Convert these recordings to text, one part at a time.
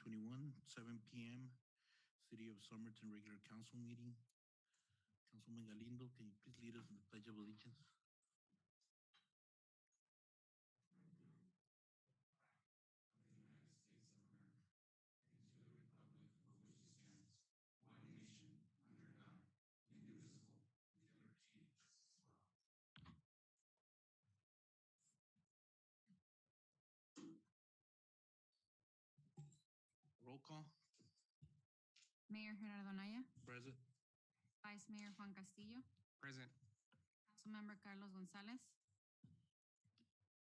2021, 7 p.m. City of Somerton regular council meeting. Councilman Galindo, can you please lead us in the Pledge of Allegiance? Roll call. Mayor Gerardo Naya, Present. Vice Mayor Juan Castillo, Present. Councilmember Carlos Gonzalez,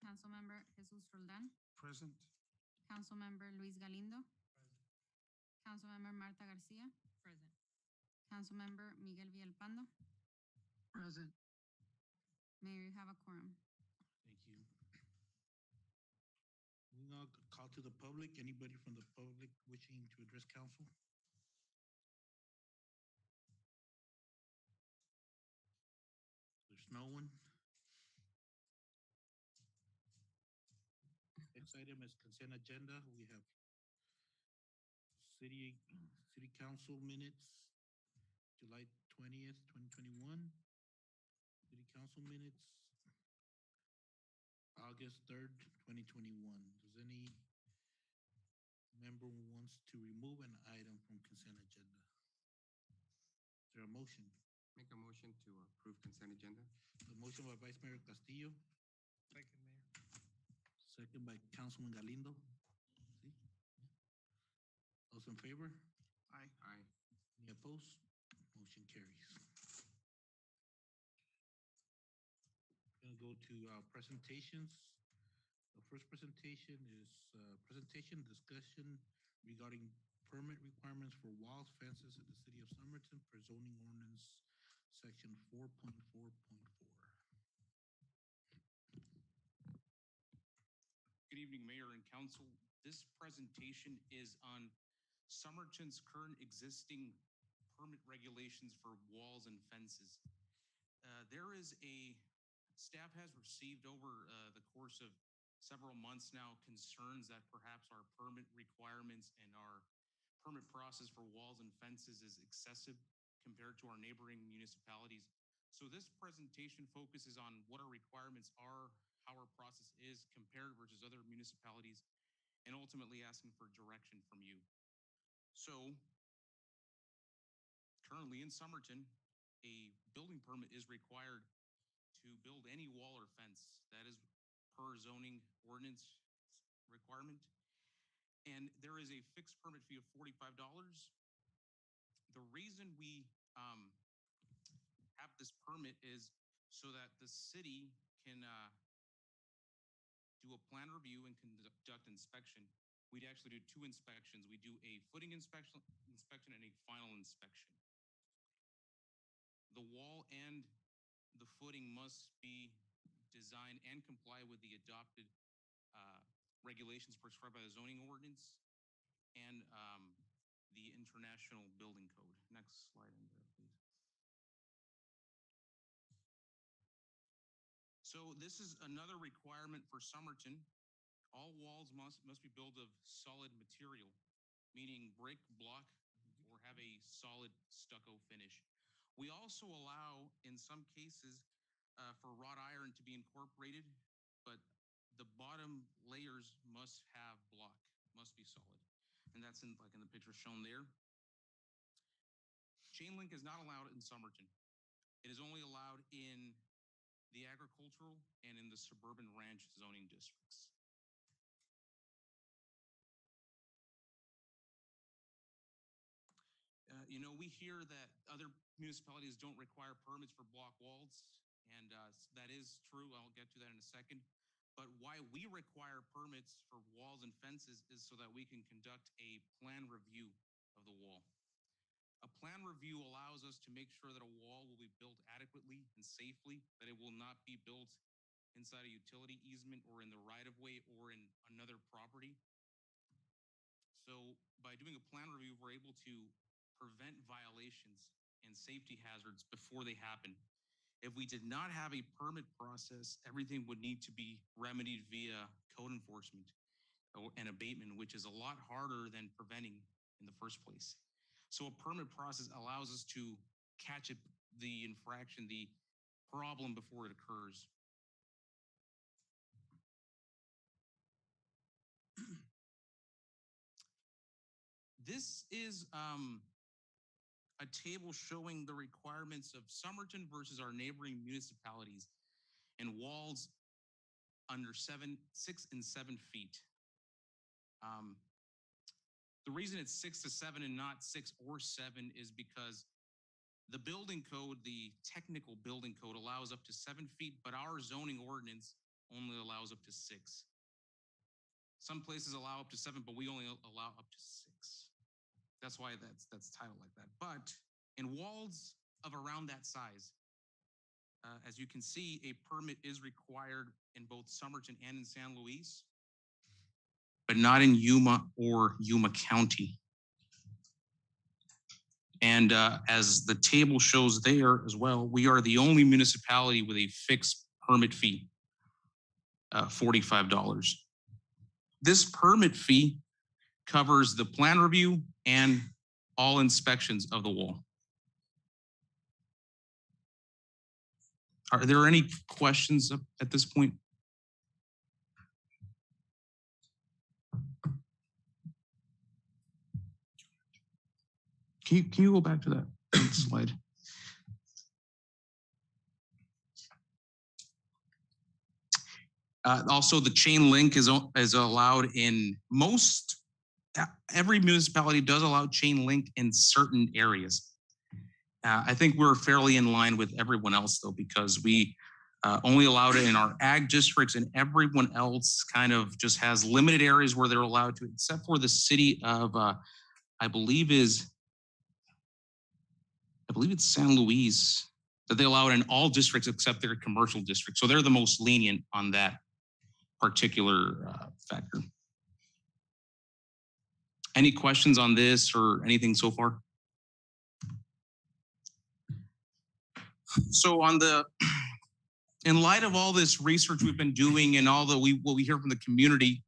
Councilmember Jesus Roldan, Present. Councilmember Luis Galindo, Councilmember Marta Garcia, Present. Councilmember Miguel Villalpando. Present. Mayor, you have a quorum. Thank you. Moving on, call to the public. Anybody from the public wishing to address council? There's no one. Next item is consent agenda. We have city council minutes, July 20th, 2021. City council minutes, August 3rd, 2021. Does any member wants to remove an item from consent agenda? Is there a motion? Make a motion to approve consent agenda. The motion by Vice Mayor Castillo, Second, Mayor. second by Councilman Galindo. See? Those in favor? Aye. Aye. Any opposed? Motion carries. Gonna go to presentations. The first presentation is presentation discussion regarding permit requirements for walls, fences in the city of Somerton per zoning ordinance section 4.4.4. Good evening, Mayor and Council. This presentation is on Somerton's current existing permit regulations for walls and fences. Staff has received over the course of several months now concerns that perhaps our permit requirements and our permit process for walls and fences is excessive compared to our neighboring municipalities. So this presentation focuses on what our requirements are, how our process is compared versus other municipalities, and ultimately asking for direction from you. So currently in Somerton, a building permit is required to build any wall or fence. That is per zoning ordinance requirement. And there is a fixed permit fee of $45. The reason we have this permit is so that the city can do a plan review and conduct inspection. We'd actually do two inspections. We do a footing inspection and a final inspection. The wall and the footing must be designed and comply with the adopted regulations prescribed by the zoning ordinance and the International Building Code. Next slide, Andrea, please. So this is another requirement for Somerton. All walls must be built of solid material, meaning brick, block, or have a solid stucco finish. We also allow, in some cases, for wrought iron to be incorporated, but the bottom layers must have block, must be solid. And that's in the picture shown there. Chain link is not allowed in Somerton. It is only allowed in the agricultural and in the suburban ranch zoning districts. We hear that other municipalities don't require permits for block walls, and that is true. I'll get to that in a second. But why we require permits for walls and fences is so that we can conduct a plan review of the wall. A plan review allows us to make sure that a wall will be built adequately and safely, that it will not be built inside a utility easement or in the right-of-way or in another property. So by doing a plan review, we're able to prevent violations and safety hazards before they happen. If we did not have a permit process, everything would need to be remedied via code enforcement. and abatement, which is a lot harder than preventing in the first place. So a permit process allows us to catch it, the infraction, the problem before it occurs. This is a table showing the requirements of Somerton versus our neighboring municipalities and walls under 6 and 7 feet. The reason it's 6 to 7 and not 6 or 7 is because the building code, the technical building code, allows up to 7 feet, but our zoning ordinance only allows up to 6. Some places allow up to 7, but we only allow up to 6. That's why that's titled like that. But in walls of around that size, as you can see, a permit is required in both Somerton and in San Luis, but not in Yuma or Yuma County. And as the table shows there as well, we are the only municipality with a fixed permit fee, $45. This permit fee covers the plan review and all inspections of the wall. Are there any questions at this point? Can you go back to that slide? Also, the chain link is allowed in most, every municipality does allow chain link in certain areas. I think we're fairly in line with everyone else though, because we only allowed it in our ag districts, and everyone else kind of just has limited areas where they're allowed to, except for the city of, I believe it's San Luis, that they allow it in all districts except their commercial districts. So they're the most lenient on that particular factor. Any questions on this or anything so far? So in light of all this research we've been doing and all what we hear from the community,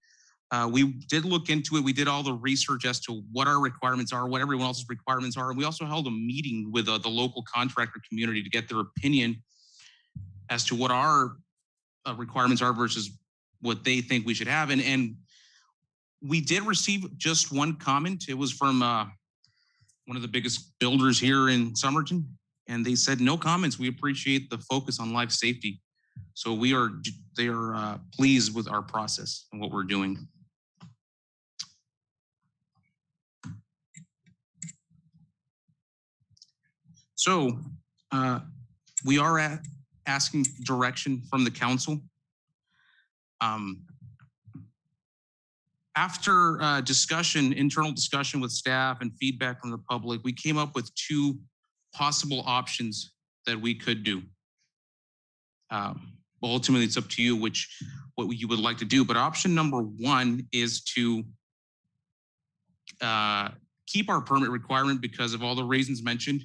we did look into it. We did all the research as to what our requirements are, what everyone else's requirements are. And we also held a meeting with the local contractor community to get their opinion as to what our requirements are versus what they think we should have. And we did receive just one comment. It was from one of the biggest builders here in Somerton. And they said, no comments. We appreciate the focus on life safety. So they are pleased with our process and what we're doing. So we are asking direction from the council. After internal discussion with staff and feedback from the public, we came up with 2 possible options that we could do. Well, ultimately, it's up to you what you would like to do. But option number 1 is to keep our permit requirement because of all the reasons mentioned,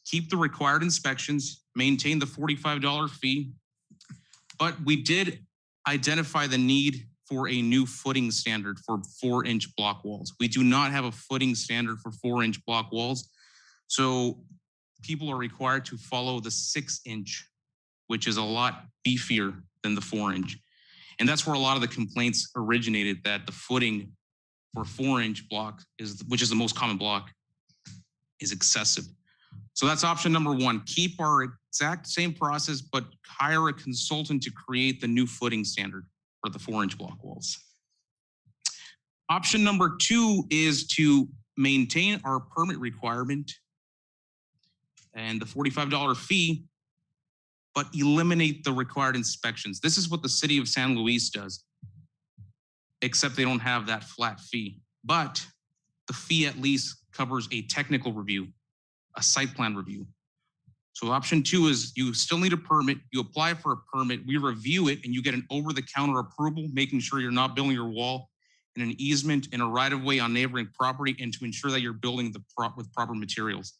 keep the required inspections, maintain the $45 fee. But we did identify the need for a new footing standard for 4-inch block walls. We do not have a footing standard for 4-inch block walls. So people are required to follow the 6-inch, which is a lot beefier than the 4-inch. And that's where a lot of the complaints originated, that the footing for 4-inch block, which is the most common block, is excessive. So that's option number 1, keep our exact same process, but hire a consultant to create the new footing standard for the 4-inch block walls. Option number 2 is to maintain our permit requirement and the $45 fee, but eliminate the required inspections. This is what the city of San Luis does, except they don't have that flat fee. But the fee at least covers a technical review, a site plan review. So option 2 is you still need a permit, you apply for a permit, we review it, and you get an over-the-counter approval, making sure you're not building your wall in an easement in a right-of-way on neighboring property, and to ensure that you're building with proper materials,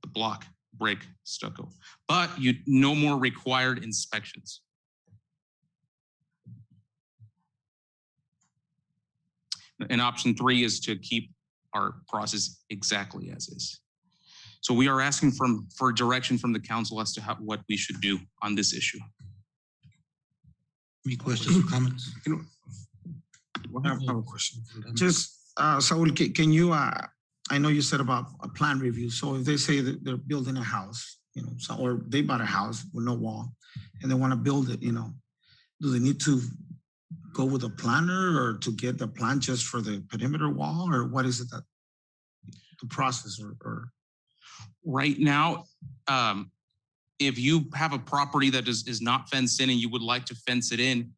the block, brick, stucco. But no more required inspections. And option 3 is to keep our process exactly as is. So we are asking for direction from the council as to what we should do on this issue. Any questions or comments? I have a question. Just, Saul, can you, I know you said about a plan review. So if they say that they're building a house, or they bought a house with no wall and they want to build it, do they need to go with a planner or to get the plan just for the perimeter wall, or what is it that the process or? Right now, if you have a property that is not fenced in and you would like to fence it in,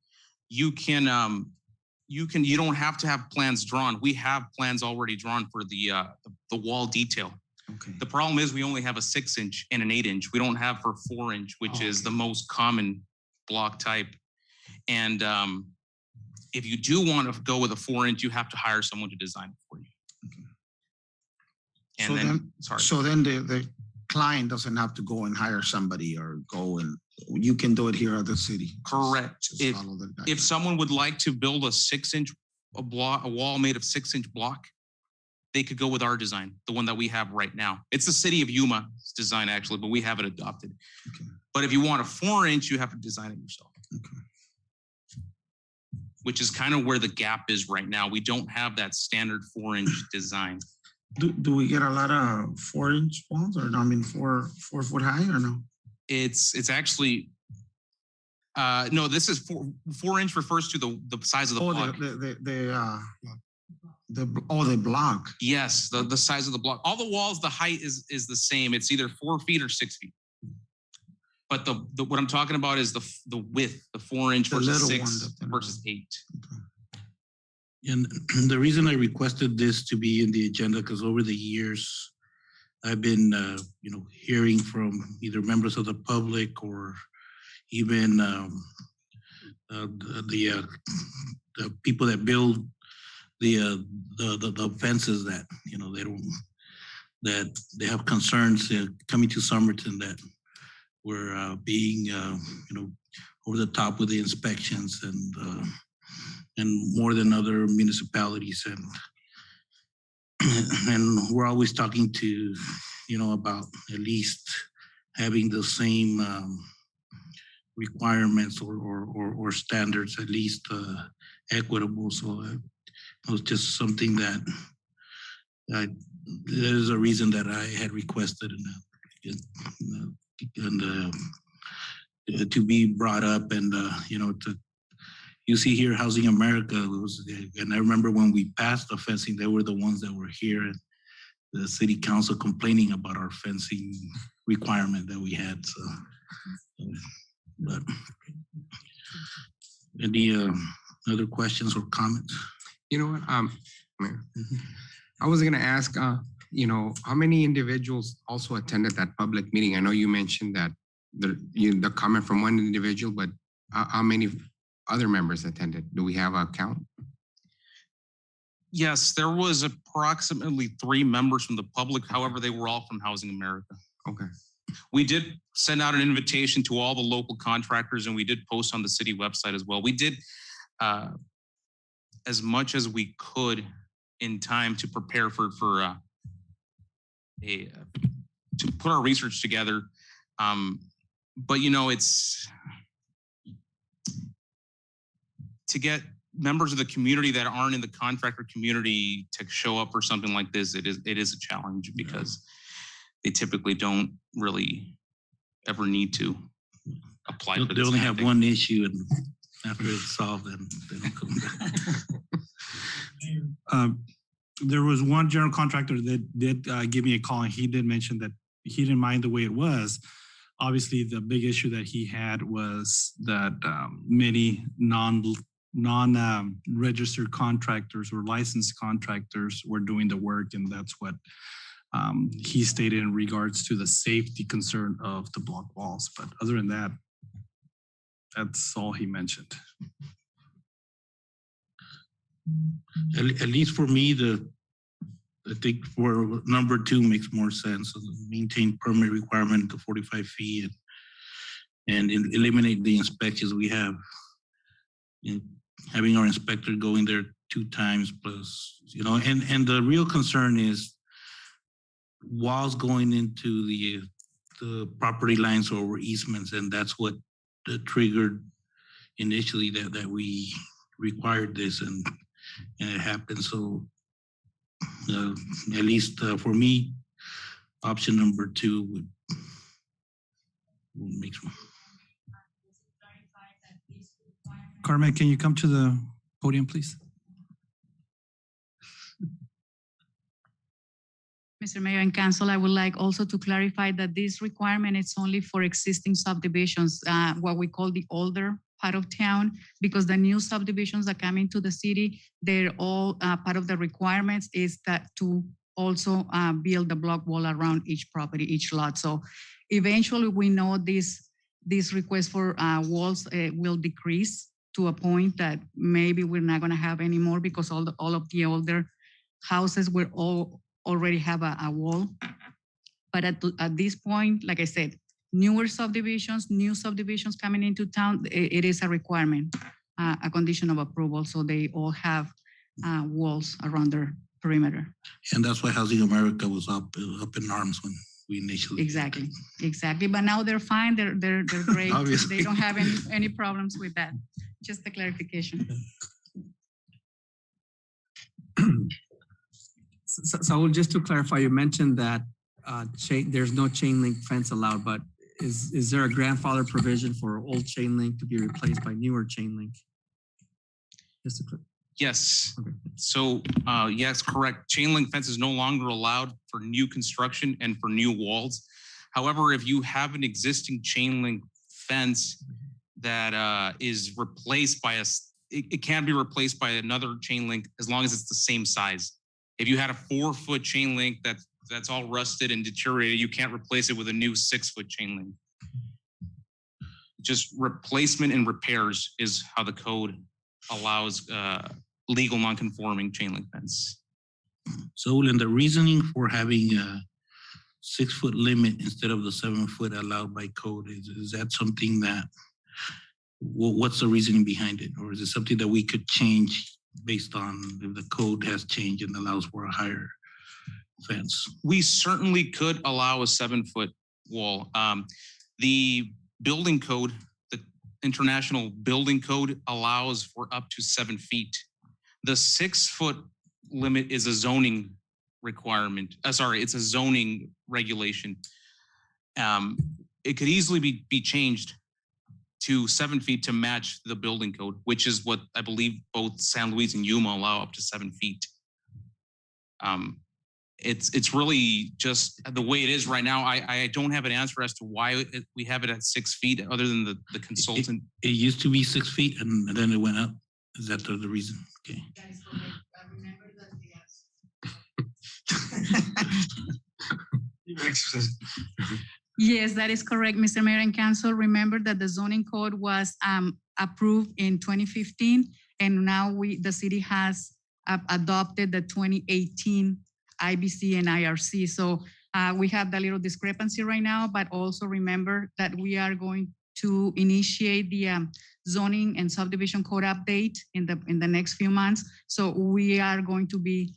you don't have to have plans drawn. We have plans already drawn for the wall detail. Okay. The problem is we only have a 6-inch and an 8-inch. We don't have for 4-inch, which is the most common block type. And if you do want to go with a 4-inch, you have to hire someone to design it for you. Okay. And so then the client doesn't have to go and hire somebody or go and you can do it here at the city. Correct. Just follow the If someone would like to build a 6-inch a wall made of 6-inch block, they could go with our design, the one that we have right now. It's the City of Yuma's design actually, but we have it adopted. Okay. But if you want a 4-inch, you have to design it yourself. Okay. Which is kind of where the gap is right now. We don't have that standard 4-inch design. Do we get a lot of 4-inch walls, or 4 foot high, or no? It's actually no. This is 4-inch refers to the size of the block. The block. Yes, the size of the block. All the walls, the height is the same. It's either 4 feet or 6 feet. But the what I'm talking about is the width, the 4-inch versus 6 versus 8. Okay. And the reason I requested this to be in the agenda, because over the years, I've been, hearing from either members of the public or even the people that build the fences that they have concerns coming to Somerton that we're being over the top with the inspections and more than other municipalities, and we're always talking to about at least having the same requirements or standards, at least equitable. So it was just something that there's a reason that I had requested and to be brought up, and you see here, Housing America, and I remember when we passed the fencing, they were the ones that were here, and the city council complaining about our fencing requirement that we had. So, but any other questions or comments? You know what, Mayor? I was gonna ask, how many individuals also attended that public meeting? I know you mentioned that the comment from one individual, but how many other members attended? Do we have a count? Yes, there was approximately 3 members from the public. However, they were all from Housing America. Okay. We did send out an invitation to all the local contractors, and we did post on the city website as well. We did as much as we could in time to prepare to put our research together. But it's to get members of the community that aren't in the contractor community to show up for something like this. It is a challenge because they typically don't really ever need to apply for this. They only have one issue, and after it's solved, then they don't come back. There was one general contractor that did give me a call, and he did mention that he didn't mind the way it was. Obviously, the big issue that he had was that many non-registered contractors or licensed contractors were doing the work, and that's what he stated in regards to the safety concern of the block walls. But other than that, that's all he mentioned. At least for me, I think for number 2 makes more sense. So maintain permit requirement to 45 feet and eliminate the inspections we have. Having our inspector go in there 2 times plus, and the real concern is walls going into the property lines or easements, and that's what triggered initially that we required this, and it happened. So at least for me, option number 2 would make sense. Carmen, can you come to the podium, please? Mr. Mayor and Council, I would like also to clarify that this requirement is only for existing subdivisions, what we call the older part of town, because the new subdivisions that come into the city, they're all part of the requirements is that to also build the block wall around each property, each lot. So eventually we know this request for walls will decrease to a point that maybe we're not gonna have any more because all of the older houses will all already have a wall. But at this point, like I said, new subdivisions coming into town, it is a requirement, a condition of approval. So they all have walls around their perimeter. And that's why Housing America was up in arms when we initially. Exactly. But now they're fine. They're great. Obviously. They don't have any problems with that. Just a clarification. So just to clarify, you mentioned that there's no chain link fence allowed, but is there a grandfather provision for old chain link to be replaced by newer chain link? Just to Yes. Okay. So, yes, correct. Chain link fence is no longer allowed for new construction and for new walls. However, if you have an existing chain link fence that is replaced by it can be replaced by another chain link as long as it's the same size. If you had a 4-foot chain link that's all rusted and deteriorated, you can't replace it with a new 6-foot chain link. Just replacement and repairs is how the code allows legal non-conforming chain link fence. So, in the reasoning for having a 6-foot limit instead of the 7-foot allowed by code, is that something that, what's the reasoning behind it? Or is it something that we could change based on if the code has changed and allows for a higher fence? We certainly could allow a 7-foot wall. The building code, the International Building Code allows for up to 7 feet. The 6-foot limit is a zoning requirement. It's a zoning regulation. It could easily be changed to 7 feet to match the building code, which is what I believe both San Luis and Yuma allow, up to 7 feet. It's really just the way it is right now. I don't have an answer as to why we have it at 6 feet, other than the consultant. It used to be 6 feet and then it went up. Is that the reason? Okay. That is correct. I remember that, yes. Yes, that is correct, Mr. Mayor and Council. Remember that the zoning code was approved in 2015, and now the city has adopted the 2018 IBC and IRC. So we have that little discrepancy right now, but also remember that we are going to initiate the zoning and subdivision code update in the next few months. So we are going to be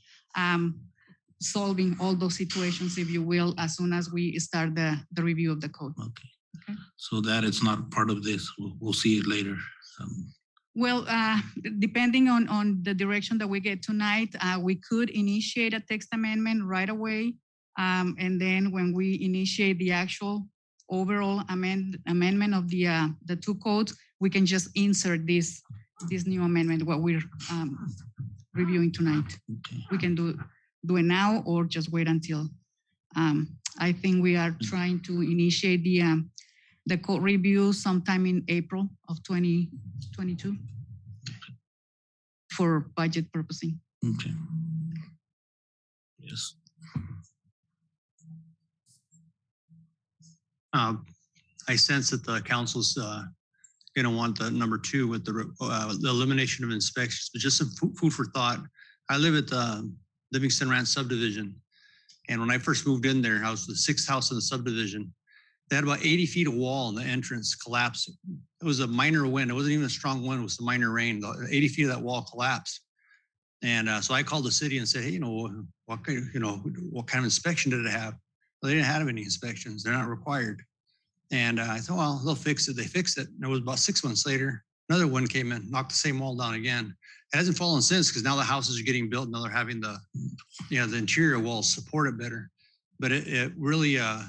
solving all those situations, if you will, as soon as we start the review of the code. Okay. So that it's not part of this. We'll see it later. Well, depending on the direction that we get tonight, we could initiate a text amendment right away. And then when we initiate the actual overall amendment of the 2 codes, we can just insert this new amendment, what we're reviewing tonight. Okay. We can do it now or just wait until, I think we are trying to initiate the code review sometime in April of 2022 for budget purposing. Okay. Yes. I sense that the council's going to want the number 2 with the elimination of inspections, but just some food for thought. I live at the Livingston Ranch subdivision. And when I first moved in there, I was the 6th house in the subdivision. They had about 80 feet of wall and the entrance collapsed. It was a minor wind. It wasn't even a strong wind. It was a minor rain. 80 feet of that wall collapsed. And so I called the city and said, hey, what kind of inspection did it have? Well, they didn't have any inspections. They're not required. And I thought, well, they'll fix it. They fixed it. And it was about 6 months later, another one came in, knocked the same wall down again. It hasn't fallen since because now the houses are getting built. Now they're having the interior walls support it better. But it really, I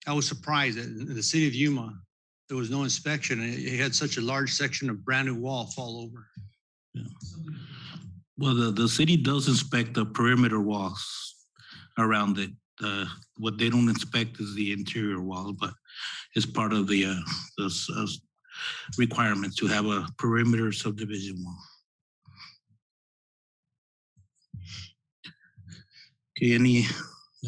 was surprised that in the city of Yuma, there was no inspection. And it had such a large section of brand new wall fall over. Yeah. Well, the city does inspect the perimeter walls around it. What they don't inspect is the interior walls, but it's part of the requirements to have a perimeter subdivision wall. Okay, any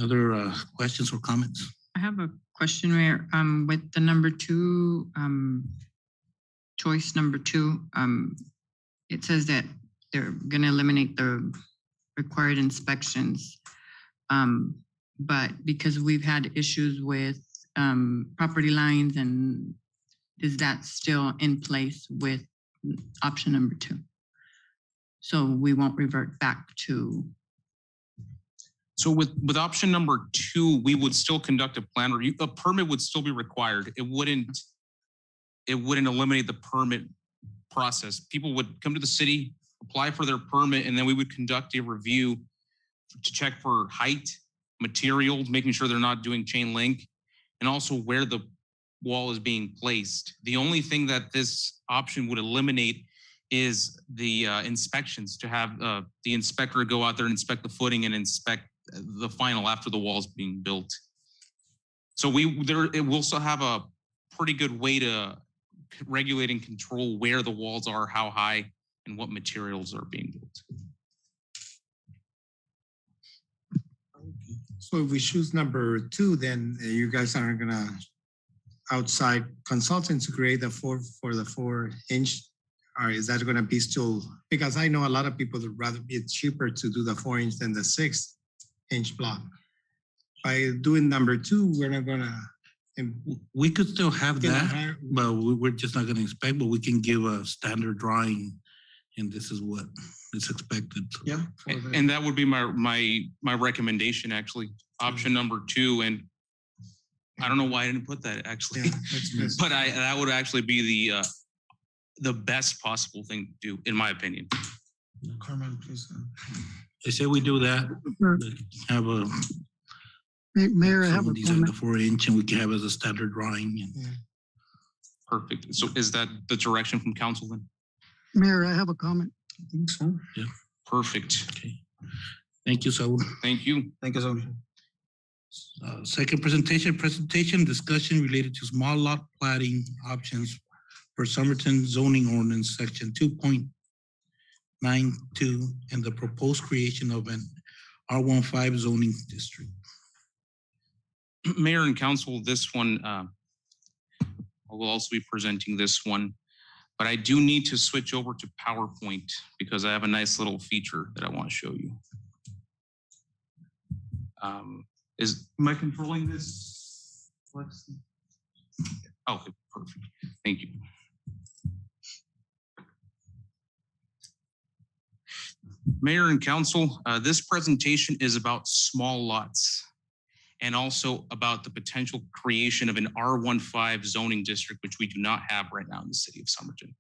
other questions or comments? I have a question, Mayor. With the number 2, choice number 2, it says that they're going to eliminate the required inspections. But because we've had issues with property lines, and is that still in place with option number 2? So we won't revert back to. So with option number 2, we would still conduct a plan review. A permit would still be required. It wouldn't eliminate the permit process. People would come to the city, apply for their permit, and then we would conduct a review to check for height, materials, making sure they're not doing chain link, and also where the wall is being placed. The only thing that this option would eliminate is the inspections, to have the inspector go out there and inspect the footing and inspect the final after the wall is being built. So it will still have a pretty good way to regulate and control where the walls are, how high, and what materials are being built. So if we choose number 2, then you guys aren't gonna outside consultants to create the 4-inch, or is that gonna be still? Because I know a lot of people would rather it's cheaper to do the 4-inch than the 6-inch block. By doing number 2, we're not gonna. We could still have that, but we're just not gonna inspect. But we can give a standard drawing, and this is what is expected. Yeah. And that would be my recommendation, actually, option number 2. And I don't know why I didn't put that, actually, yeah, but that would actually be the best possible thing to do, in my opinion. Carmen, please. I say we do that. Have a Mayor, I have a design the 4-inch, and we can have as a standard drawing. And yeah. Perfect. So is that the direction from council then? Mayor, I have a comment. I think so. Yeah. Perfect. Okay. Thank you, Saul. Thank you. Thank you, Saul. Second presentation discussion related to small lot platting options for Somerton Zoning Ordinance Section 2.92 and the proposed creation of an R15 zoning district. Mayor and council, this one, I will also be presenting this one, but I do need to switch over to PowerPoint because I have a nice little feature that I want to show you. Am I controlling this? Okay, perfect. Thank you. Mayor and council, this presentation is about small lots and also about the potential creation of an R15 zoning district, which we do not have right now in the city of Somerton.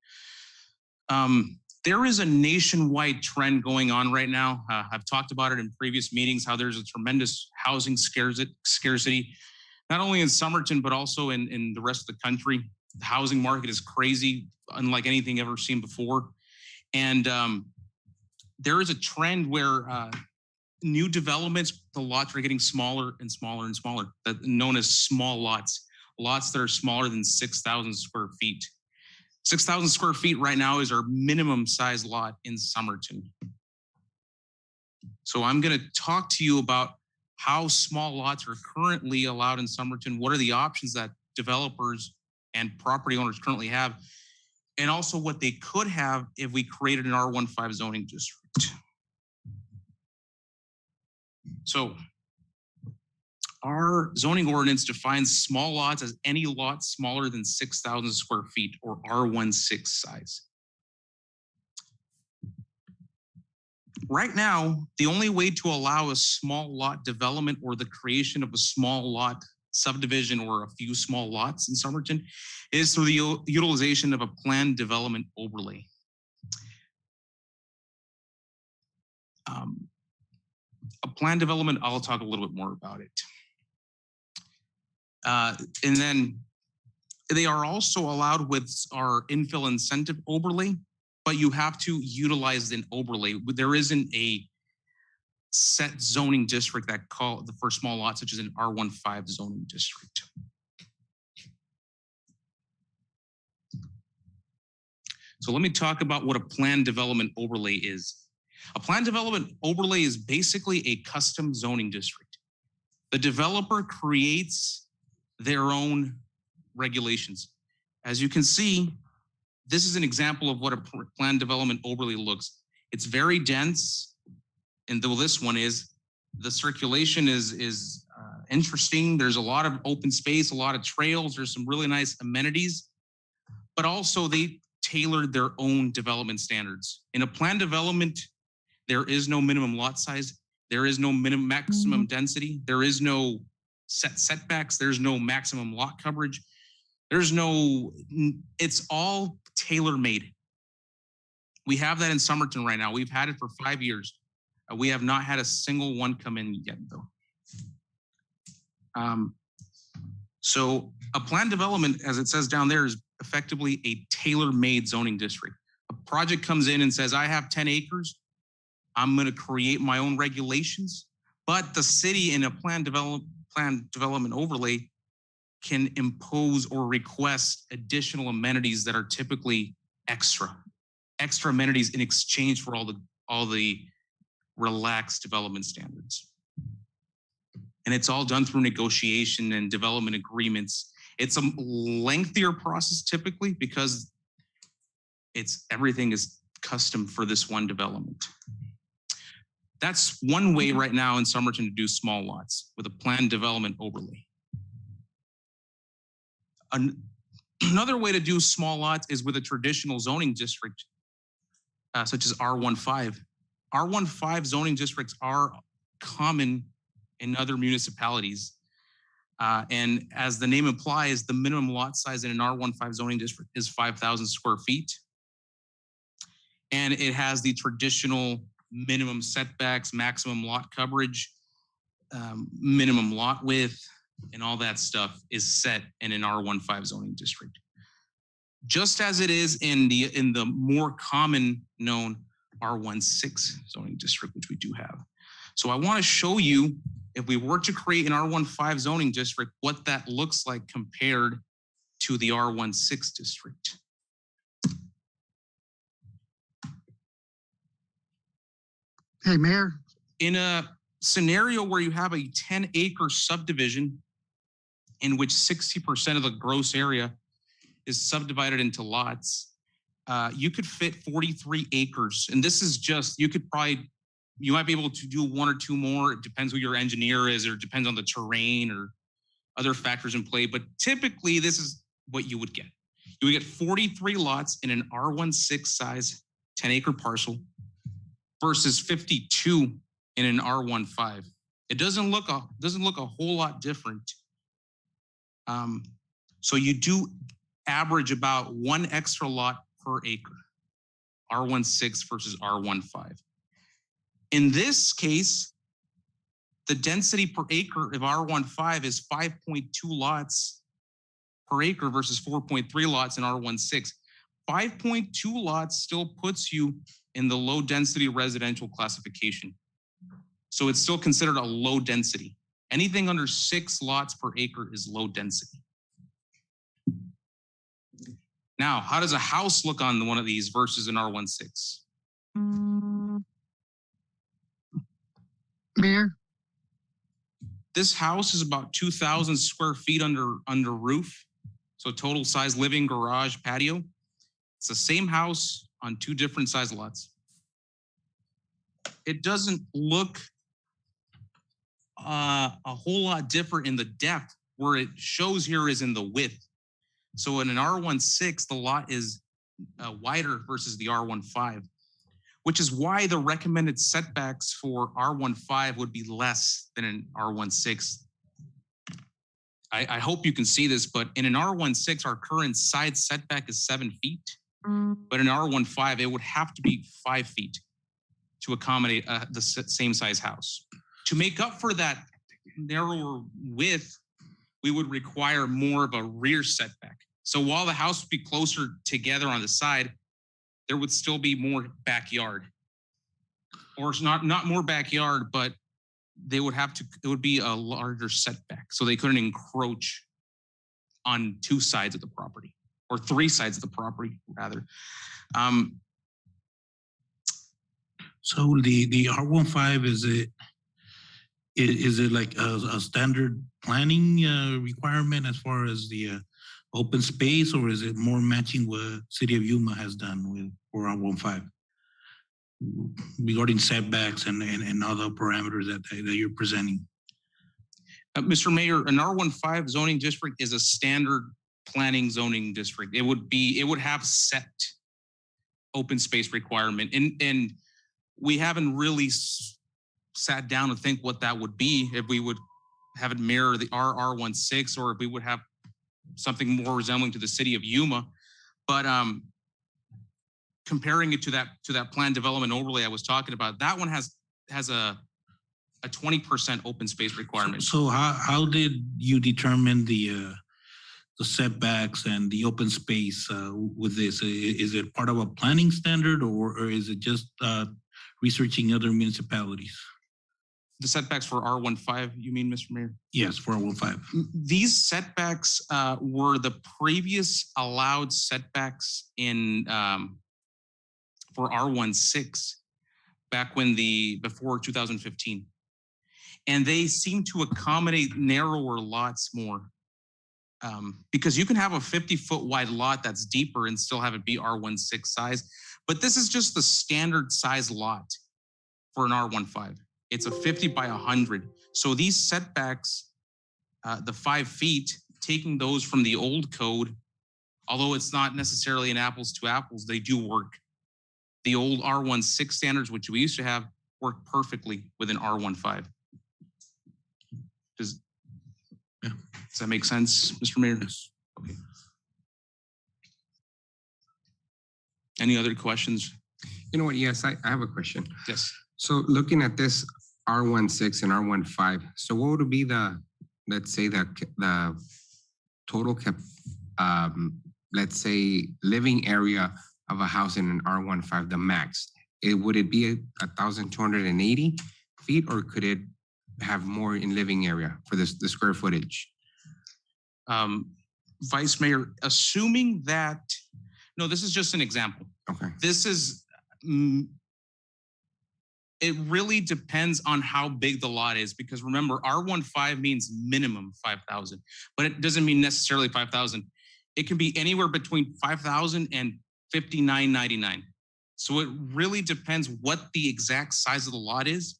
There is a nationwide trend going on right now. I've talked about it in previous meetings, how there's a tremendous housing scarcity, not only in Somerton, but also in the rest of the country. The housing market is crazy, unlike anything ever seen before. And there is a trend where new developments, the lots are getting smaller and smaller and smaller, known as small lots, lots that are smaller than 6,000 square feet. 6,000 square feet right now is our minimum size lot in Somerton. So I'm going to talk to you about how small lots are currently allowed in Somerton. What are the options that developers and property owners currently have? And also what they could have if we created an R15 zoning district. So our zoning ordinance defines small lots as any lot smaller than 6,000 square feet or R16 size. right now, the only way to allow a small lot development or the creation of a small lot subdivision or a few small lots in Somerton is through the utilization of a planned development overlay. A planned development, I'll talk a little bit more about it. And then they are also allowed with our infill incentive overlay, but you have to utilize an overlay. There isn't a set zoning district that call the for small lots, such as an R15 zoning district. So let me talk about what a planned development overlay is. A planned development overlay is basically a custom zoning district. The developer creates their own regulations. As you can see, this is an example of what a planned development overlay looks. It's very dense, and though this one is, the circulation is interesting. There's a lot of open space, a lot of trails. There's some really nice amenities, but also they tailored their own development standards. In a planned development, there is no minimum lot size. There is no maximum density. There is no set setbacks. There's no maximum lot coverage. There's no, it's all tailor-made. We have that in Somerton right now. We've had it for 5 years. We have not had a single one come in yet though. So a planned development, as it says down there, is effectively a tailor-made zoning district. A project comes in and says, I have 10 acres. I'm going to create my own regulations, but the city in a planned development overlay can impose or request additional amenities that are typically extra amenities in exchange for all the relaxed development standards. And it's all done through negotiation and development agreements. It's a lengthier process typically because everything is custom for this one development. That's one way right now in Somerton to do small lots with a planned development overlay. Another way to do small lots is with a traditional zoning district, such as R15. R15 zoning districts are common in other municipalities. And as the name implies, the minimum lot size in an R15 zoning district is 5,000 square feet. And it has the traditional minimum setbacks, maximum lot coverage, minimum lot width, and all that stuff is set in an R15 zoning district. Just as it is in the more common known R16 zoning district, which we do have. So I want to show you, if we were to create an R15 zoning district, what that looks like compared to the R16 district. Hey, Mayor. In a scenario where you have a 10-acre subdivision in which 60% of the gross area is subdivided into lots, you could fit 43 acres. And this is just, you might be able to do one or two more. It depends who your engineer is, or it depends on the terrain or other factors in play. But typically this is what you would get. You would get 43 lots in an R16 size 10-acre parcel versus 52 in an R15. It doesn't look a whole lot different. So you do average about one extra lot per acre, R16 versus R15. In this case, the density per acre of R15 is 5.2 lots per acre versus 4.3 lots in R16. 5.2 lots still puts you in the low density residential classification. So it's still considered a low density. Anything under 6 lots per acre is low density. Now, how does a house look on one of these versus an R16? Mayor? This house is about 2,000 square feet under roof. So total size living, garage, patio. It's the same house on 2 different size lots. It doesn't look a whole lot different in the depth. Where it shows here is in the width. So in an R16, the lot is wider versus the R15. which is why the recommended setbacks for R15 would be less than an R16. I hope you can see this, but in an R16, our current side setback is 7 feet. But in R15, it would have to be 5 feet to accommodate the same size house. To make up for that narrower width, we would require more of a rear setback. So while the house would be closer together on the side, there would still be more backyard. Or it's not more backyard, but they would have to, it would be a larger setback. So they couldn't encroach on 2 sides of the property, or 3 sides of the property rather. So the R15, is it like a standard planning requirement as far as the open space, or is it more matching what City of Yuma has done with for R15 regarding setbacks and other parameters that you're presenting? Mr. Mayor, an R15 zoning district is a standard planning zoning district. It would have set open space requirement, and we haven't really sat down to think what that would be, if we would have it mirror the R16, or if we would have something more resembling to the City of Yuma. But comparing it to that planned development overlay I was talking about, that one has a 20% open space requirement. So how did you determine the setbacks and the open space with this? Is it part of a planning standard, or is it just researching other municipalities? The setbacks for R15, you mean, Mr. Mayor? Yes, for R15. These setbacks were the previous allowed setbacks in for R16 back when before 2015. And they seem to accommodate narrower lots more. Because you can have a 50-foot wide lot that's deeper and still have it be R16 size. But this is just the standard size lot for an R15. It's a 50 by 100. So these setbacks, the 5 feet, taking those from the old code, although it's not necessarily an apples to apples, they do work. The old R16 standards, which we used to have, work perfectly with an R15. Does that make sense, Mr. Mayor? Yes. Okay. Any other questions? You know what? Yes, I have a question. Yes. So looking at this R16 and R15, so what would be let's say the total let's say living area of a house in an R15, the max? Would it be 1,280 feet, or could it have more in living area for the square footage? Vice Mayor, assuming that, no, this is just an example. Okay. This is, it really depends on how big the lot is, because remember, R15 means minimum 5,000, but it doesn't mean necessarily 5,000. It can be anywhere between 5,000 and 5,999. So it really depends what the exact size of the lot is.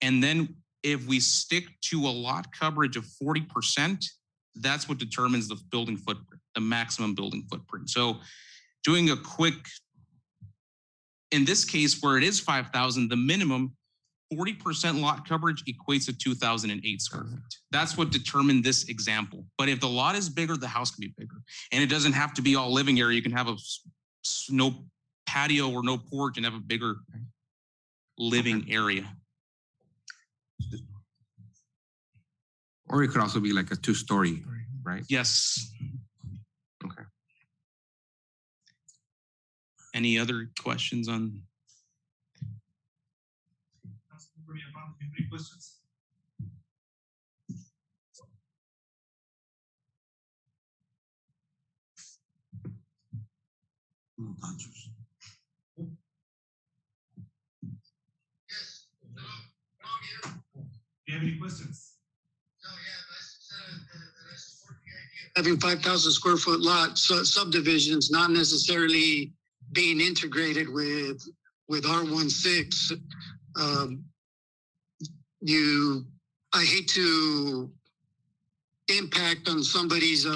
And then if we stick to a lot coverage of 40%, that's what determines the building footprint, the maximum building footprint. So doing a quick, in this case where it is 5,000, the minimum, 40% lot coverage equates to 2,008 square feet. That's what determined this example. But if the lot is bigger, the house can be bigger. And it doesn't have to be all living area. You can have no patio or no porch and have a bigger living area. Or it could also be like a 2-story, right? Yes. Okay. Any other questions on? Any questions? Do you have any questions? Having 5,000 square foot lot subdivisions, not necessarily being integrated with R16. I hate to impact on somebody's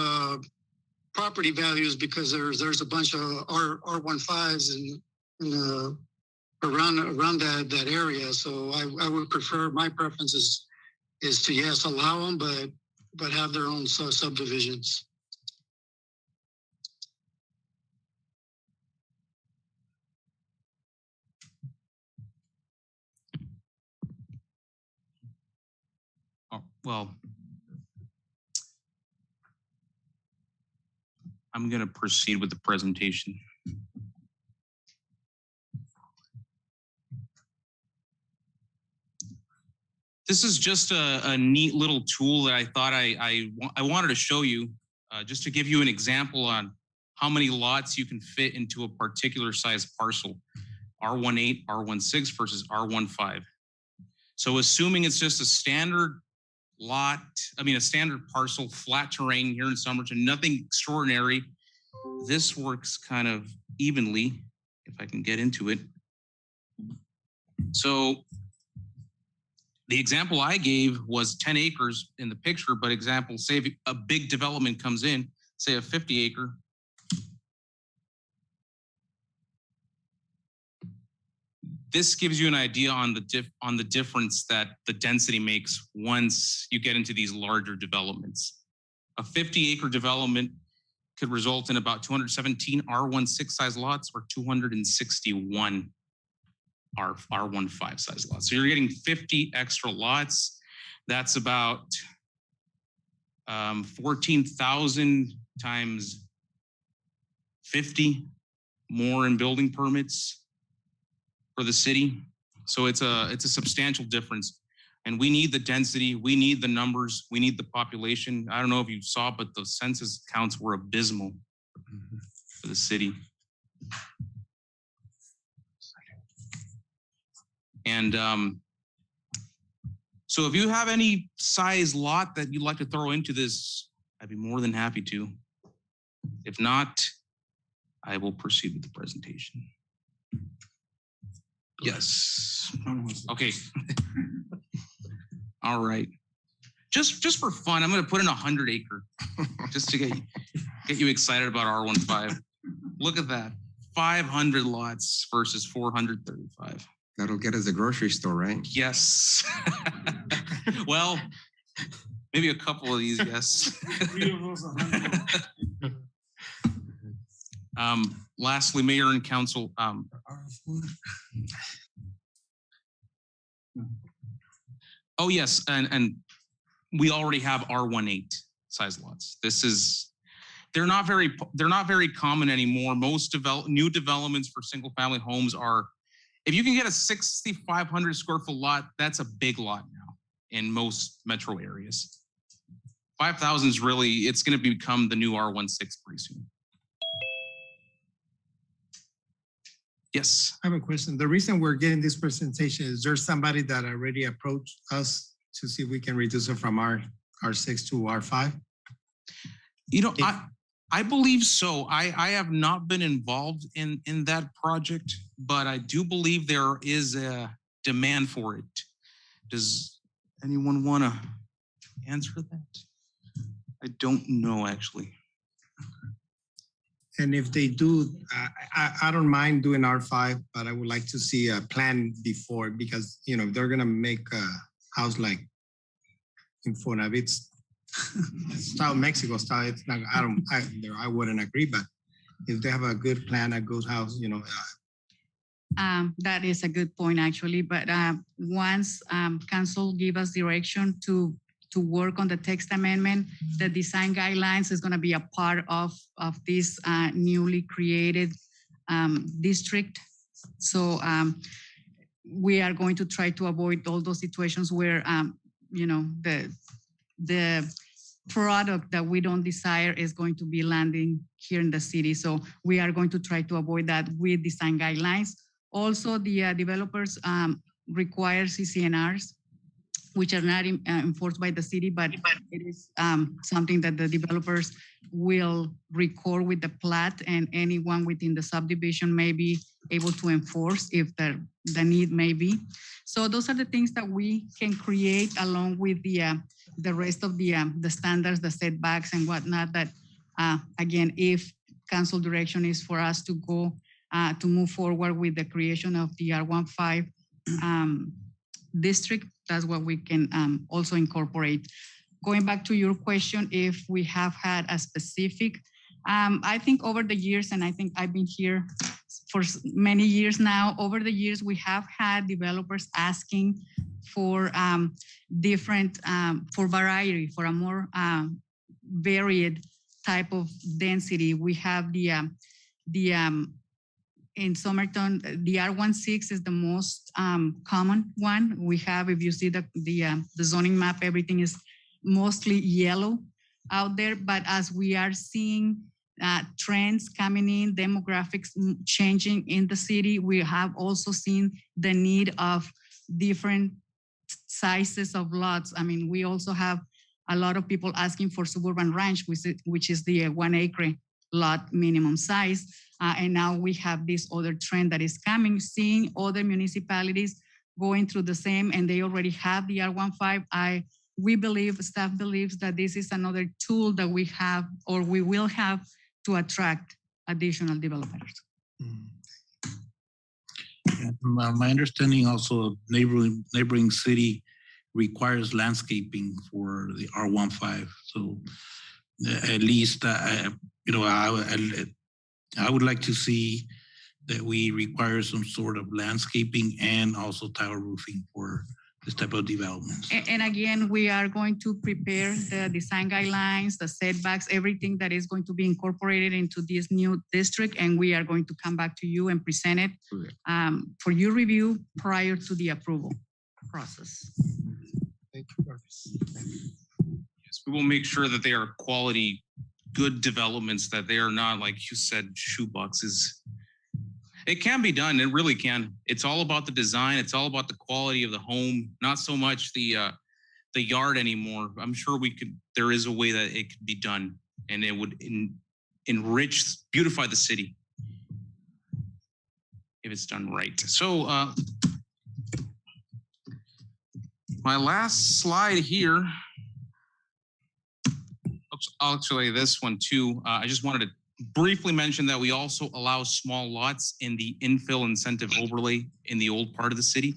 property values because there's a bunch of R15s in the around that area. So I would prefer, my preference is to, yes, allow them, but have their own subdivisions. Oh, well, I'm going to proceed with the presentation. This is just a neat little tool that I thought I wanted to show you, just to give you an example on how many lots you can fit into a particular size parcel, R18, R16 versus R15. So assuming it's just a standard lot, a standard parcel, flat terrain here in Somerton, nothing extraordinary. This works kind of evenly, if I can get into it. So the example I gave was 10 acres in the picture, but example, say if a big development comes in, say a 50 acre. This gives you an idea on the difference that the density makes once you get into these larger developments. A 50 acre development could result in about 217 R16 size lots or 261 R15 size lots. So you're getting 50 extra lots. That's about 14,000 times 50 more in building permits for the city. So it's a substantial difference. And we need the density, we need the numbers, we need the population. I don't know if you saw, but the census counts were abysmal for the city. And so if you have any size lot that you'd like to throw into this, I'd be more than happy to. If not, I will proceed with the presentation. Yes. Okay. All right. Just for fun, I'm going to put in 100 acre just to get you excited about R15. Look at that. 500 lots versus 435. That'll get us a grocery store, right? Yes. Well, maybe a couple of these, yes. 3 of those 100. Lastly, Mayor and Council. Oh yes, and we already have R18 size lots. They're not very common anymore. Most new developments for single family homes are, if you can get a 6,500 square foot lot, that's a big lot now in most metro areas. 5,000 is really, it's going to become the new R16 pretty soon. Yes. I have a question. The reason we're getting this presentation, is there somebody that already approached us to see if we can reduce it from R6 to R5? You know, I believe so. I have not been involved in that project, but I do believe there is a demand for it. Does anyone want to answer that? I don't know, actually. And if they do, I don't mind doing R5, but I would like to see a plan before, because, you know, if they're gonna make a house like in Fonavit's style, Mexico style, it's not, I wouldn't agree, but if they have a good plan, a good house, you know. That is a good point, actually, but once council give us direction to work on the text amendment, the design guidelines is going to be a part of this newly created district. So we are going to try to avoid all those situations where, you know, the product that we don't desire is going to be landing here in the city. So we are going to try to avoid that with design guidelines. Also, the developers require CCNRs, which are not enforced by the city, but it is something that the developers will record with the plat, and anyone within the subdivision may be able to enforce if the need may be. So those are the things that we can create along with the rest of the standards, the setbacks and whatnot, that again, if council direction is for us to go to move forward with the creation of the R15 district. That's what we can also incorporate. Going back to your question, if we have had a specific, I think over the years, and I think I've been here for many years now, over the years, we have had developers asking for different, for variety, for a more varied type of density. We have in Somerton, the R16 is the most common one. We have, if you see the zoning map, everything is mostly yellow out there. But as we are seeing trends coming in, demographics changing in the city, we have also seen the need of different sizes of lots. I mean, we also have a lot of people asking for suburban ranch, which is the 1 acre lot minimum size. And now we have this other trend that is coming, seeing other municipalities going through the same, and they already have the R15. We believe, staff believes that this is another tool that we have, or we will have, to attract additional developers. My understanding also, neighboring city requires landscaping for the R15. So at least, I would like to see that we require some sort of landscaping and also tile roofing for this type of developments. And again, we are going to prepare the design guidelines, the setbacks, everything that is going to be incorporated into this new district. And we are going to come back to you and present it for your review prior to the approval process. Thank you. Yes, we will make sure that they are quality, good developments, that they are not, like you said, shoeboxes. It can be done. It really can. It's all about the design. It's all about the quality of the home, not so much the yard anymore. I'm sure there is a way that it could be done, and it would enrich, beautify the city if it's done right. So my last slide here, actually this one too, I just wanted to briefly mention that we also allow small lots in the infill incentive overlay in the old part of the city.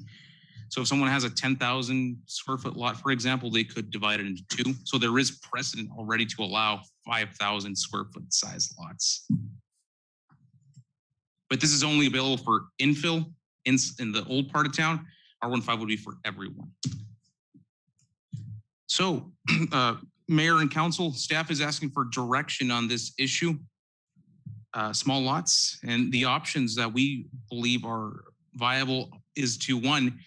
So if someone has a 10,000 square foot lot, for example, they could divide it into two. So there is precedent already to allow 5,000 square foot size lots. But this is only available for infill in the old part of town. R15 would be for everyone. So Mayor and Council, staff is asking for direction on this issue. Small lots, and the options that we believe are viable is to, one,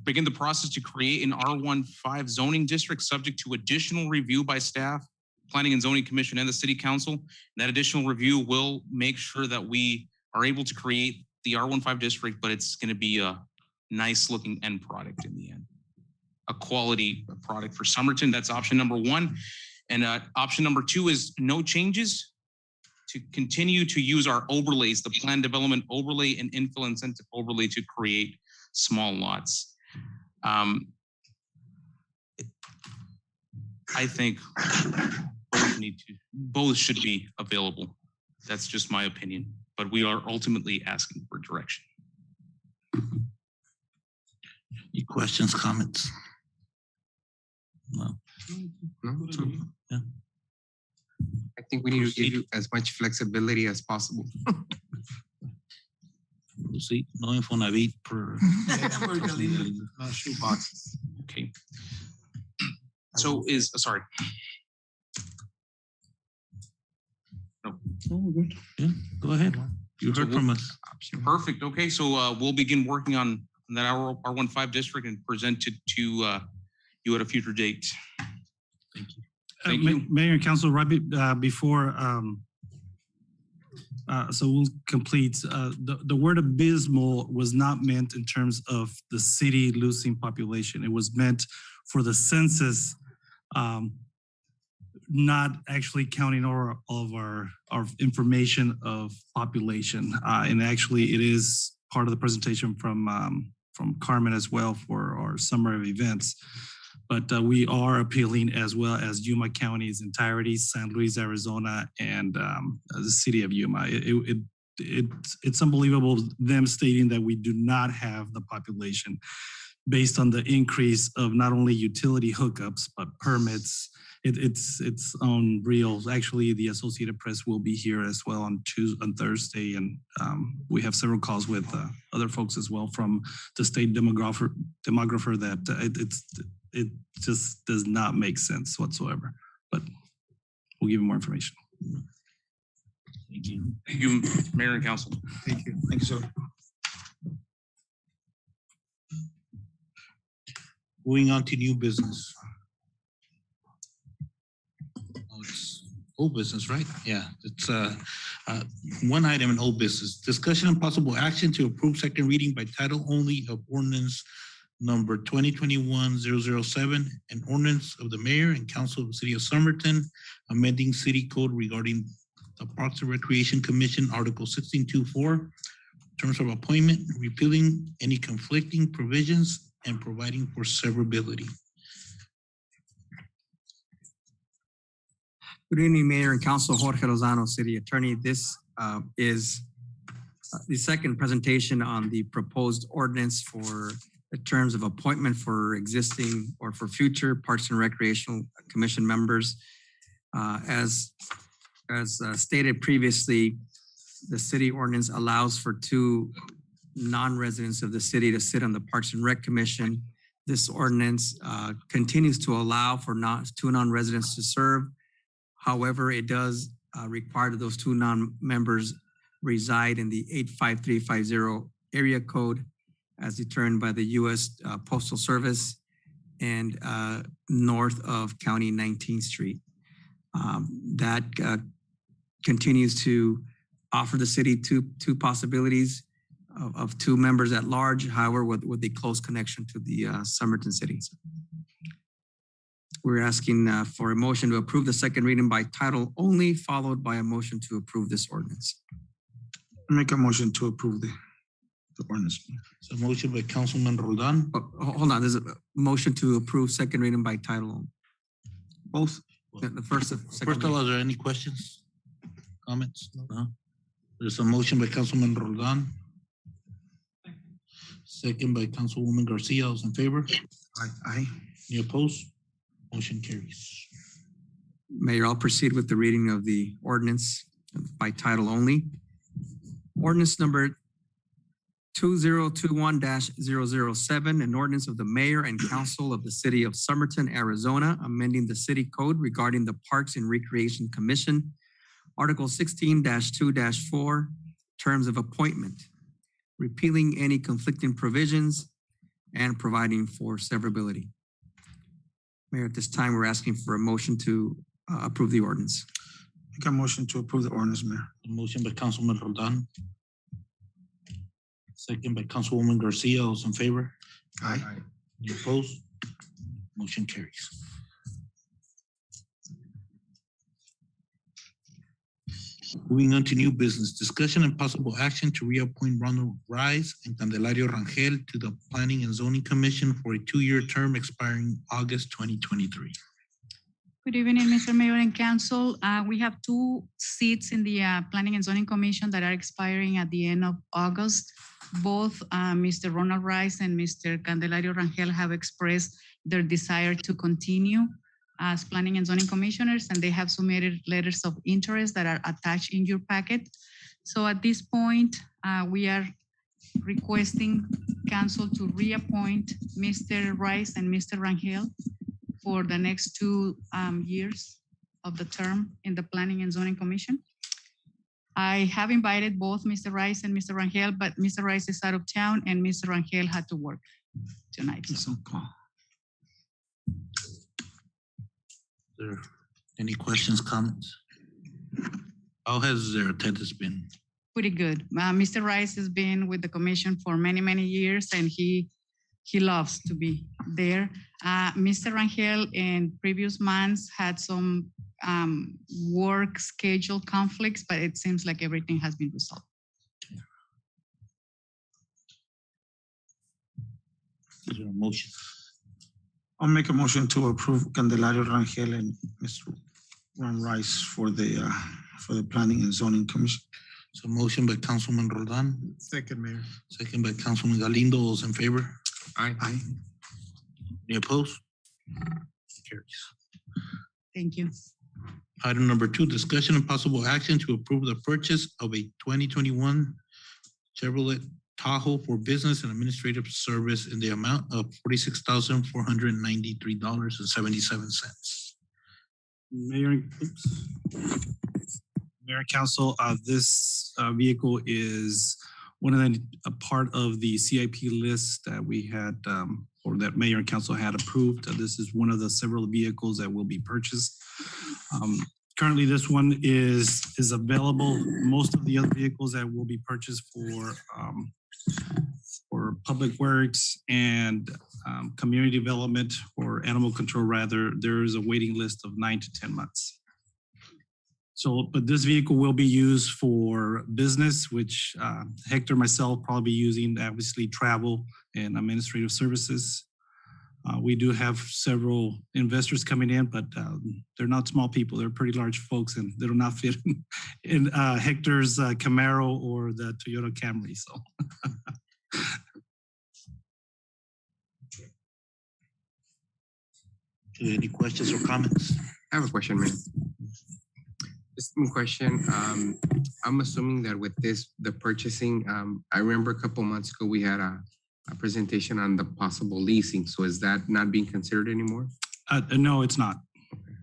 begin the process to create an R15 zoning district subject to additional review by staff, Planning and Zoning Commission, and the City Council. And that additional review will make sure that we are able to create the R15 district, but it's going to be a nice looking end product in the end. A quality product for Somerton. That's option number one. And option number two is no changes, to continue to use our overlays, the plan development overlay and infill incentive overlay, to create small lots. I think both should be available. That's just my opinion, but we are ultimately asking for direction. Any questions, comments? No. Yeah. I think we need to give you as much flexibility as possible. Sí, no Infonavit per. No shoe boxes. Okay. So sorry. No. Oh, we're good. Yeah, go ahead. You heard from us. Perfect. Okay, so we'll begin working on that R15 district and present it to you at a future date. Thank you. Thank you. Mayor and Council, right before, so we'll complete, the word abysmal was not meant in terms of the city losing population. It was meant for the census, not actually counting all of our information of population. And actually it is part of the presentation from Carmen as well for our summer of events. But we are appealing as well as Yuma County's entirety, San Luis, Arizona, and the city of Yuma. it's unbelievable them stating that we do not have the population based on the increase of not only utility hookups, but permits. It's unreal. Actually, the Associated Press will be here as well on Thursday, and we have several calls with other folks as well from the state demographer that it just does not make sense whatsoever. But we'll give you more information. Thank you. Thank you, Mayor and Council. Thank you. Thank you, sir. Moving on to new business. Oh, it's old business, right? Yeah, it's one item in old business. Discussion and possible action to approve second reading by title only of ordinance number 2021-007, an ordinance of the mayor and council of the city of Somerton, amending city code regarding the Parks and Recreation Commission, Article 16.2.4, terms of appointment, repealing any conflicting provisions and providing for severability. Good evening, Mayor and Council. Jorge Lozano, City Attorney. This is the second presentation on the proposed ordinance for the terms of appointment for existing or for future Parks and Recreational Commission members. As stated previously, the city ordinance allows for two non-residents of the city to sit on the Parks and Rec Commission. This ordinance continues to allow for two non-residents to serve. However, it does require that those two non-members reside in the 85350 area code as determined by the U.S. Postal Service and north of County 19th Street. That continues to offer the city two possibilities of two members at large, however, with a close connection to the Somerton city. We're asking for a motion to approve the second reading by title only, followed by a motion to approve this ordinance. Make a motion to approve the ordinance. So motion by Councilman Roldan. Hold on, there's a motion to approve second reading by title only. Both? The first of First of all, are there any questions, comments? No. There's a motion by Councilman Roldan. Second by Councilwoman Garcia. Those in favor? Aye. Any opposed? Motion carries. Mayor, I'll proceed with the reading of the ordinance by title only. Ordinance number 2021-007, an ordinance of the mayor and council of the city of Somerton, Arizona, amending the city code regarding the Parks and Recreation Commission, Article 16-2-4, terms of appointment, repealing any conflicting provisions and providing for severability. Mayor, at this time, we're asking for a motion to approve the ordinance. Make a motion to approve the ordinance, Mayor. A motion by Councilman Roldan. Second by Councilwoman Garcia. Those in favor? Aye. Any opposed? Motion carries. Moving on to new business, discussion and possible action to reappoint Ronald and Candelario Rangel to the Planning and Zoning Commission for a 2-year term expiring August 2023. Good evening, Mr. Mayor and Council. We have 2 seats in the Planning and Zoning Commission that are expiring at the end of August. Both Mr. Ronald Rice and Mr. Candelario Rangel have expressed their desire to continue as Planning and Zoning Commissioners, and they have submitted letters of interest that are attached in your packet. So at this point, we are requesting Council to reappoint Mr. Rice and Mr. Rangel for the next 2 years of the term in the Planning and Zoning Commission. I have invited both Mr. Rice and Mr. Rangel, but Mr. Rice is out of town and Mr. Rangel had to work tonight. So. There any questions, comments? How has their attendance been? Pretty good. Mr. Rice has been with the commission for many, many years, and he loves to be there. Mr. Rangel in previous months had some work schedule conflicts, but it seems like everything has been resolved. Is there a motion? I'll make a motion to approve Candelario Rangel and Mr. Ron Rice for the Planning and Zoning Commission. So motion by Councilman Roldan, Second, Mayor. second by Councilman Galindo. All those in favor? Aye. Any opposed? Carries. Thank you. Item number 2, discussion and possible action to approve the purchase of a 2021 Chevrolet Tahoe for business and administrative service in the amount of $46,493.77. Mayor, Mayor and Council, this vehicle is one of a part of the CIP list that we had, or that Mayor and Council had approved. This is one of the several vehicles that will be purchased. Currently, this one is available. Most of the other vehicles that will be purchased for public works and community development or animal control, rather, there is a waiting list of 9 to 10 months. So, but this vehicle will be used for business, which Hector, myself, probably using obviously travel and administrative services. We do have several investors coming in, but they're not small people. They're pretty large folks, and they do not fit in Hector's Camaro or the Toyota Camry. So, Any questions or comments? I have a question, man. Just one question. I'm assuming that with this, the purchasing, I remember a couple months ago, we had a presentation on the possible leasing. So is that not being considered anymore? no, it's not. Okay.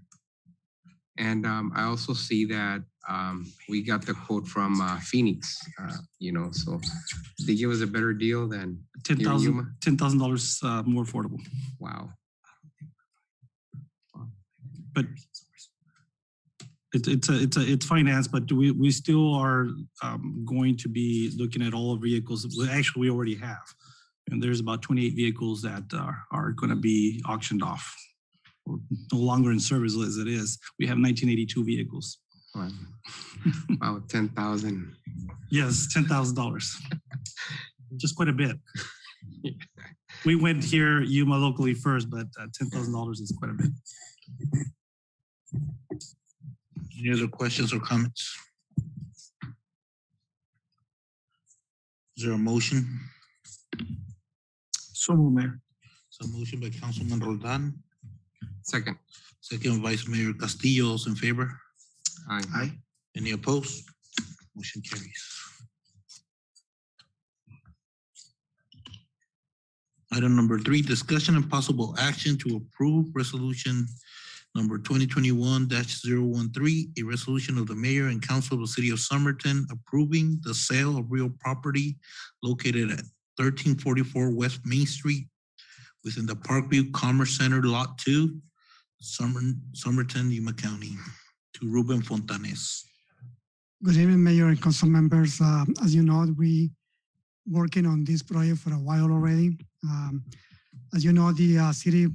And I also see that we got the quote from Phoenix, so they give us a better deal than $10,000 more affordable. Wow. But it's finance, but we still are going to be looking at all the vehicles. Well, actually, we already have, and there's about 28 vehicles that are going to be auctioned off, or no longer in service as it is. We have 1982 vehicles. Wow, wow, 10,000. Yes, $10,000. Just quite a bit. We went here, Yuma locally first, but $10,000 is quite a bit. Any other questions or comments? Is there a motion? So moved, Mayor. So motion by Councilman Roldan, Second. second Vice Mayor Castillo. Those in favor? Aye. Any opposed? Motion carries. Item number 3, discussion and possible action to approve resolution number 2021-013, a resolution of the mayor and council of the city of Somerton approving the sale of real property located at 1344 West Main Street within the Parkview Commerce Center Lot 2, Somerton, Yuma County, to Ruben Fontanes. Good evening, Mayor and council members. As you know, we working on this project for a while already. As you know, the city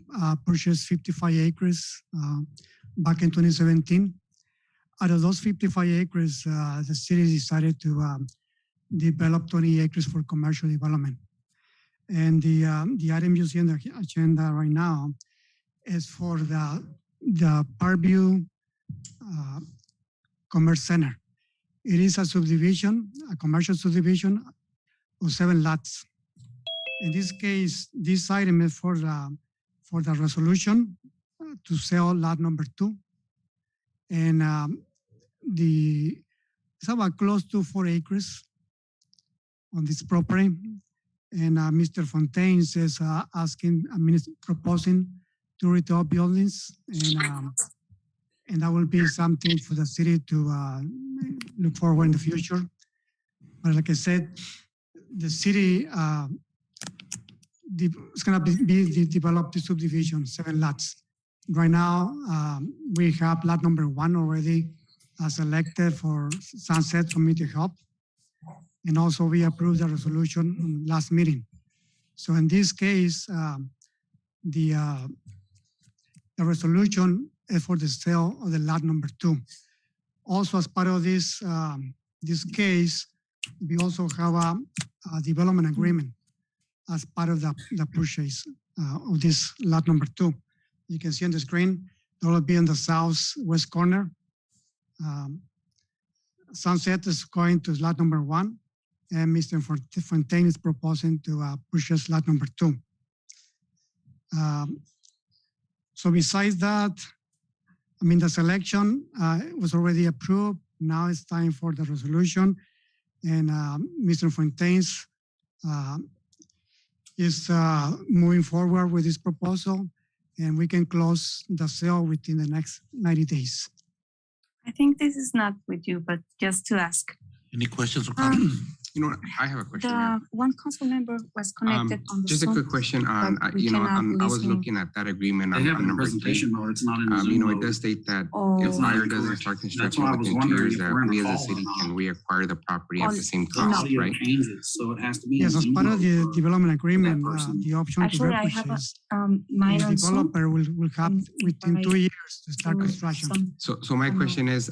purchased 55 acres back in 2017. Out of those 55 acres, the city decided to develop 20 acres for commercial development. And the item you see on the agenda right now is for the Purview Commerce Center. It is a subdivision, a commercial subdivision of 7 lots. In this case, this item is for the resolution to sell lot number 2. And it's about close to 4 acres on this property. And Mr. Fontaines is proposing 2 retail buildings. And that will be something for the city to look forward in the future. But like I said, the city it's going to be developed the subdivision, 7 lots. Right now, we have lot number 1 already selected for Sunset Community Hub. And also we approved the resolution last meeting. So in this case, the resolution is for the sale of the lot number 2. Also, as part of this case, we also have a development agreement as part of the purchase of this lot number 2. You can see on the screen, it will be in the southwest corner. Sunset is going to lot number 1, and Mr. Fontaine is proposing to purchase lot number 2. So besides that, I mean, the selection was already approved. Now it's time for the resolution. And Mr. Fontaine's is moving forward with this proposal, and we can close the sale within the next 90 days. I think this is not with you, but just to ask. Any questions or comments? You know what? I have a question. Mayor. The one council member was connected on the Just a Zoom, quick question on, but we you know, cannot I was listen. looking at that agreement They on have it in number 3. presentation mode. It's not in the You Zoom know, it mode. does state that Oh. if It's not buyer doesn't correct. start That's construction why I was within 2 wondering years, if that we're in we a as a call city or can not. reacquire the property at Oh, the same no. cost, Audio right? changes, so it has to be in Yes, as Zoom part of mode the for- development agreement, person. the option Actually, to I have repurchase, mine the on Zoom. developer will have within I 2 years to start do construction. So my question is,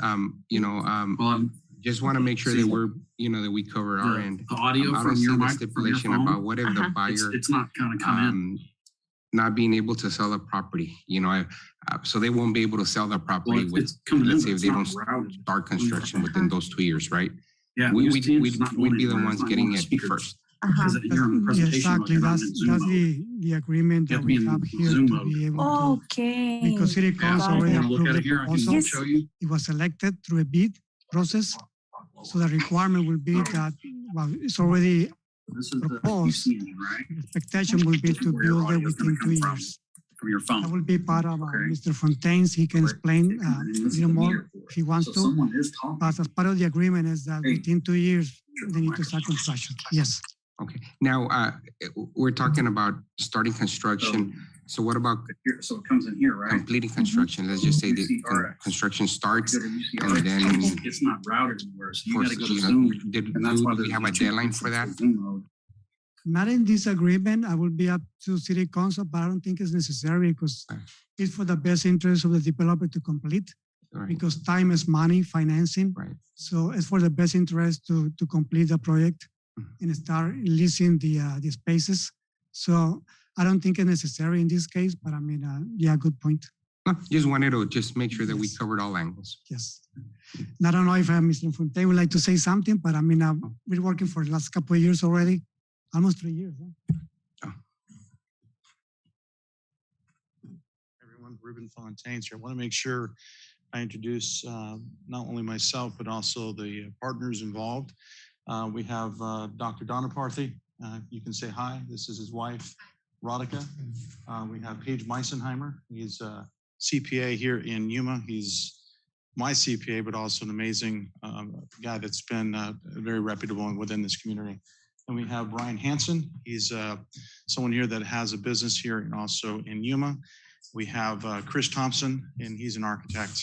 you know, just want to make sure that we're, you know, that we cover our end. The audio I from don't see your the mic, from your stipulation phone. about what if the buyer It's not gonna come in. not being able to sell the property, you know, so they won't be able to sell the property Well, with, it's coming in, let's but say if it's they not don't routed. start construction within those 2 years, right? Yeah, We'd news teams is not going be the anywhere. ones It's not getting going to it speakers. first. Because you're in the Yeah, presentation mode, exactly. you're not That's in Zoom mode. the agreement You that have to be we in have here Zoom to mode. be able to, Okay. because City Yeah, Council got already it. look approved at the it here. I can proposal. Yes. show you. It was selected through a bid process. So the requirement will be that, well, it's already This is the proposed. UC engine, right? The expectation will be to Where your build it audio is gonna within come 2 from. years. From your phone. That will be part of Okay. Mr. Fontaine's. He can Where explain it comes in, a this is little the more meter for if he it. wants So to. someone is talking. But as part of the agreement is that Hey. within 2 years, Turn they the need to start microphone. construction. Yes. Okay, now, we're talking about starting construction. So what about Here, so it comes in here, right? completing construction? Let's just say the UCRX. construction starts Go to UCRX. and then It's not routed anywhere, so you for, gotta go to you know, Zoom. did And that's why we there's have a these two deadline for options that? Zoom mode. Not in this agreement. I will be up to City Council, but I don't think it's necessary because Okay. it's for the best interest of the developer to complete, All right, because time is money, financing. right. So it's for the best interest to complete the project and start leasing the spaces. So I don't think it's necessary in this case, but I mean, yeah, good point. No, just wanted to just make sure that we Yes. covered all angles. Yes. And I don't know if Mr. Fontaine would like to say something, but I mean, we're working for the last couple of years already, almost 3 years. Huh? Everyone, Ruben Fontaine here. I want to make sure I introduce not only myself, but also the partners involved. We have Dr. Donna Parthy. You can say hi. This is his wife, Radhika. We have Paige Meisenheimer. He's a CPA here in Yuma. He's my CPA, but also an amazing guy that's been very reputable within this community. And we have Brian Hansen. He's someone here that has a business here and also in Yuma. We have Chris Thompson, and he's an architect.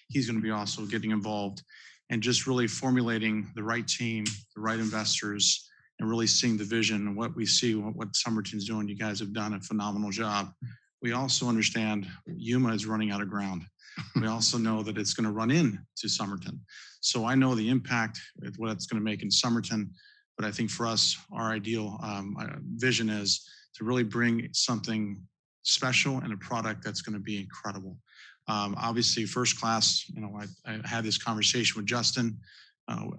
He's going to be also getting involved and just really formulating the right team, the right investors, and really seeing the vision and what we see, what Somerton's doing. You guys have done a phenomenal job. We also understand Yuma is running out of ground. We also know that it's going to run into Somerton. So I know the impact of what it's going to make in Somerton, but I think for us, our ideal vision is to really bring something special and a product that's going to be incredible. Obviously, first class, you know, I had this conversation with Justin,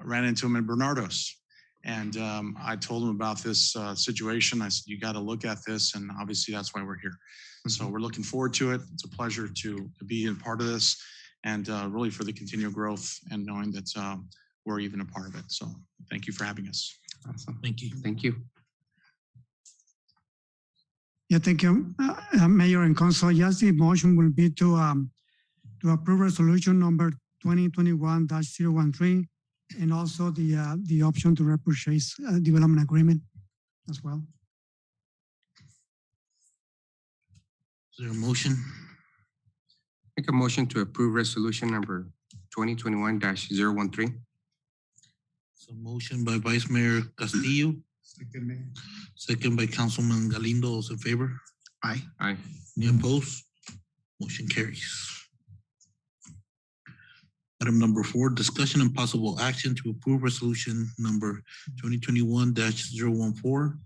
ran into him in Bernardo's. And I told him about this situation. I said, you got to look at this. And obviously, that's why we're here. So we're looking forward to it. It's a pleasure to be a part of this and really for the continual growth and knowing that we're even a part of it. So thank you for having us. Awesome. Thank you. Thank you. Yeah, thank you, Mayor and Council. Yes, the motion will be to approve resolution number 2021-013, and also the option to repurchase development agreement as well. Is there a motion? Make a motion to approve resolution number 2021-013. So motion by Vice Mayor Castillo, second by Councilman Galindo. Those in favor? Aye. Aye. Any opposed? Motion carries. Item number 4, discussion and possible action to approve resolution number 2021-014,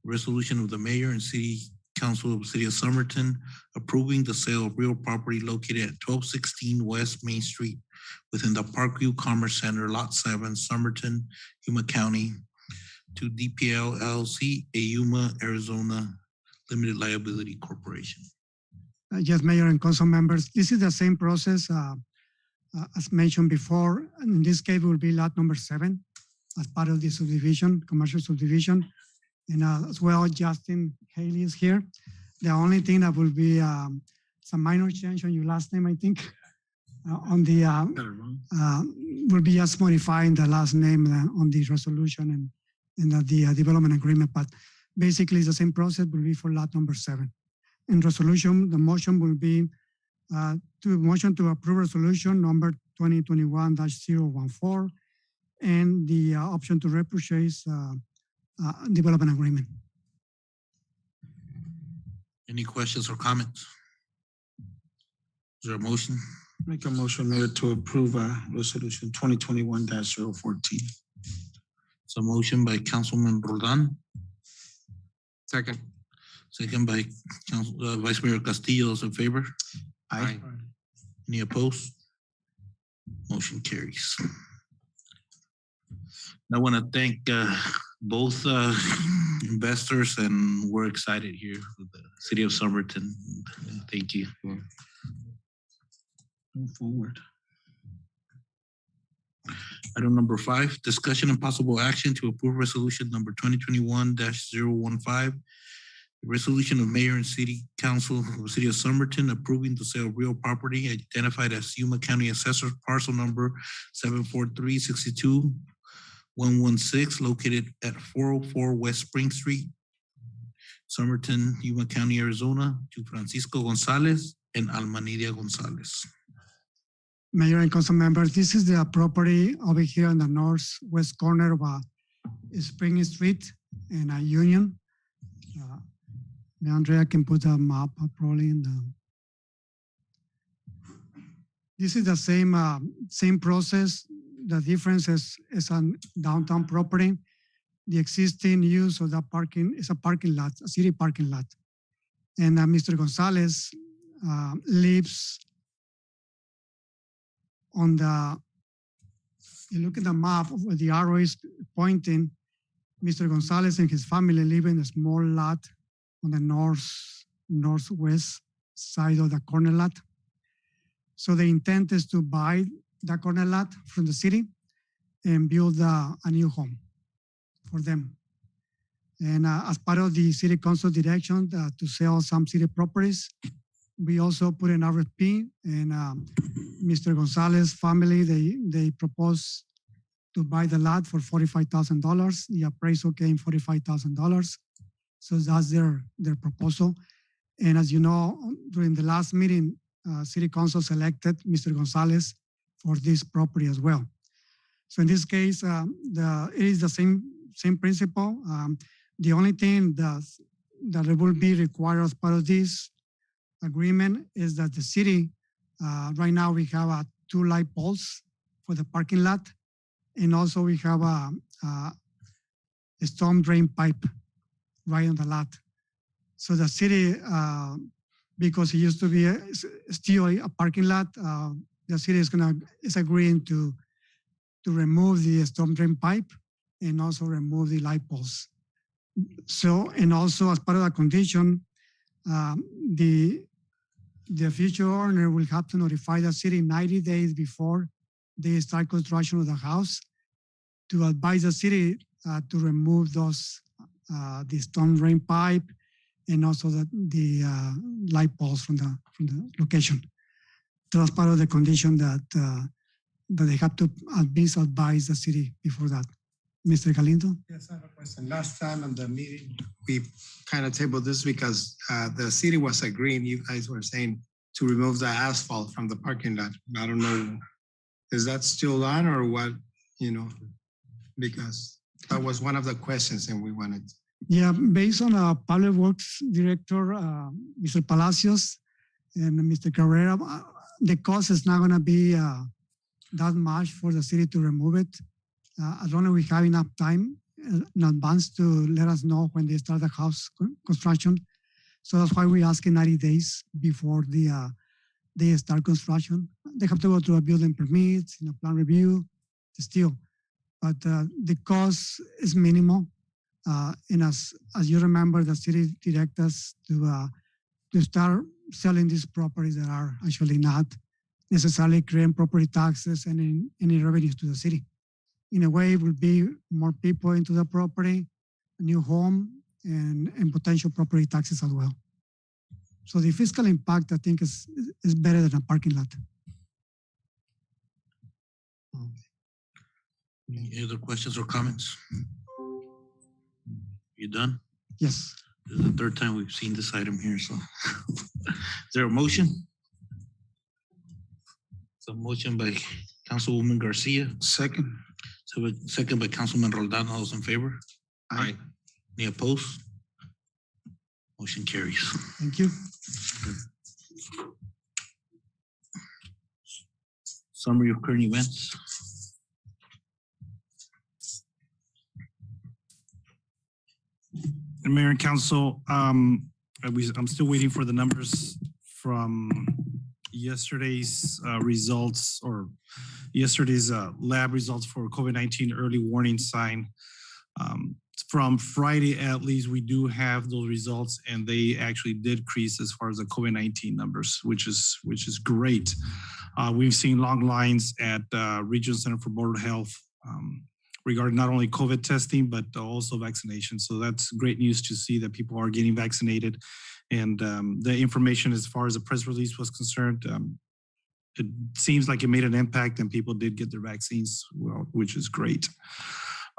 resolution of the mayor and city Council of the City of Somerton approving the sale of real property located at 1216 West Main Street within the Parkview Commerce Center, Lot 7, Somerton, Yuma County, to DPL LLC, a Yuma, Arizona Limited Liability Corporation. Yes, Mayor and council members, this is the same process as mentioned before. In this case, it will be lot number 7 as part of the subdivision, commercial subdivision. And as well, Justin Haley is here. The only thing that will be some minor change on your last name, I think, on the will be just modifying the last name on the resolution and the development agreement. But basically, it's the same process will be for lot number 7. In resolution, the motion will be to approve resolution number 2021-014 and the option to repurchase development agreement. Any questions or comments? Is there a motion? Make a motion, Mayor, to approve resolution 2021-014. It's a motion by Councilman Roldan, Second. second by Vice Mayor Castillo. Those in favor? Aye. Any opposed? Motion carries. I want to thank both investors, and we're excited here with the City of Somerton. Thank you. Move forward. Item number 5, discussion and possible action to approve resolution number 2021-015. The resolution of Mayor and City Council of the City of Somerton approving the sale of real property identified as Yuma County Assessor Parcel Number 743-62-116 located at 404 West Spring Street, Somerton, Yuma County, Arizona, to Francisco Gonzalez and Almanidia Gonzalez. Mayor and council members, this is the property over here in the northwest corner of Spring Street and Union. Andrea can put a map probably in the. This is the same process. The difference is on downtown property. The existing use of that parking is a parking lot, a city parking lot. And Mr. Gonzalez lives on the, you look at the map where the arrow is pointing, Mr. Gonzalez and his family live in a small lot on the northwest side of the corner lot. So the intent is to buy that corner lot from the city and build a new home for them. And as part of the city council direction to sell some city properties, we also put an RFP, and Mr. Gonzalez family, they proposed to buy the lot for $45,000. The appraisal came $45,000. So that's their proposal. And as you know, during the last meeting, City Council selected Mr. Gonzalez for this property as well. So in this case, it is the same principle. The only thing that will be required as part of this agreement is that the city, right now we have 2 light poles for the parking lot, and also we have a storm drain pipe right on the lot. So the city, because it used to be still a parking lot, the city is agreeing to remove the storm drain pipe and also remove the light poles. So, and also as part of the condition, the future owner will have to notify the city 90 days before they start construction of the house to advise the city to remove those the storm drain pipe and also the light poles from the location. So that's part of the condition that they have to at least advise the city before that. Mr. Galindo? Yes, I have a question. Last time on the meeting, we kind of tabled this because the city was agreeing, you guys were saying to remove the asphalt from the parking lot. I don't know, is that still on or what, because that was one of the questions and we wanted. Yeah, based on Public Works Director, Mr. Palacios and Mr. Carrera, the cost is not going to be that much for the city to remove it. As long as we have enough time in advance to let us know when they start the house construction. So that's why we're asking 90 days before they start construction. They have to go through a building permits, plan review, still. But the cost is minimal. And as you remember, the city direct us to start selling these properties that are actually not necessarily creating property taxes and any revenues to the city. In a way, it will be more people into the property, a new home, and potential property taxes as well. So the fiscal impact, I think, is better than a parking lot. Any other questions or comments? You done? Yes. This is the third time we've seen this item here, so. Is there a motion? It's a motion by Councilwoman Garcia. Second. Second by Councilman Roldan. All those in favor? Aye. Any opposed? Motion carries. Thank you. Summary of current events. Mayor and Council, I'm still waiting for the numbers from yesterday's results or yesterday's lab results for COVID-19 early warning sign. From Friday, at least, we do have those results, and they actually did decrease as far as the COVID-19 numbers, which is great. We've seen long lines at Regional Center for Border Health regarding not only COVID testing, but also vaccination. So that's great news to see that people are getting vaccinated. And the information as far as the press release was concerned, it seems like it made an impact and people did get their vaccines, well, which is great.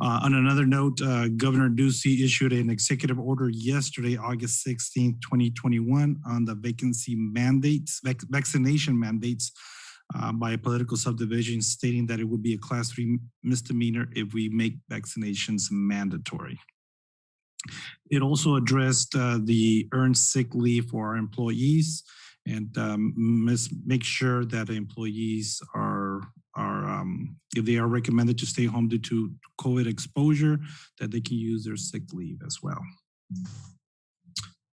On another note, Governor Ducey issued an executive order yesterday, August 16th, 2021, on the vaccination mandates by a political subdivision, stating that it would be a Class 3 misdemeanor if we make vaccinations mandatory. It also addressed the earned sick leave for our employees and make sure that employees are if they are recommended to stay home due to COVID exposure, that they can use their sick leave as well.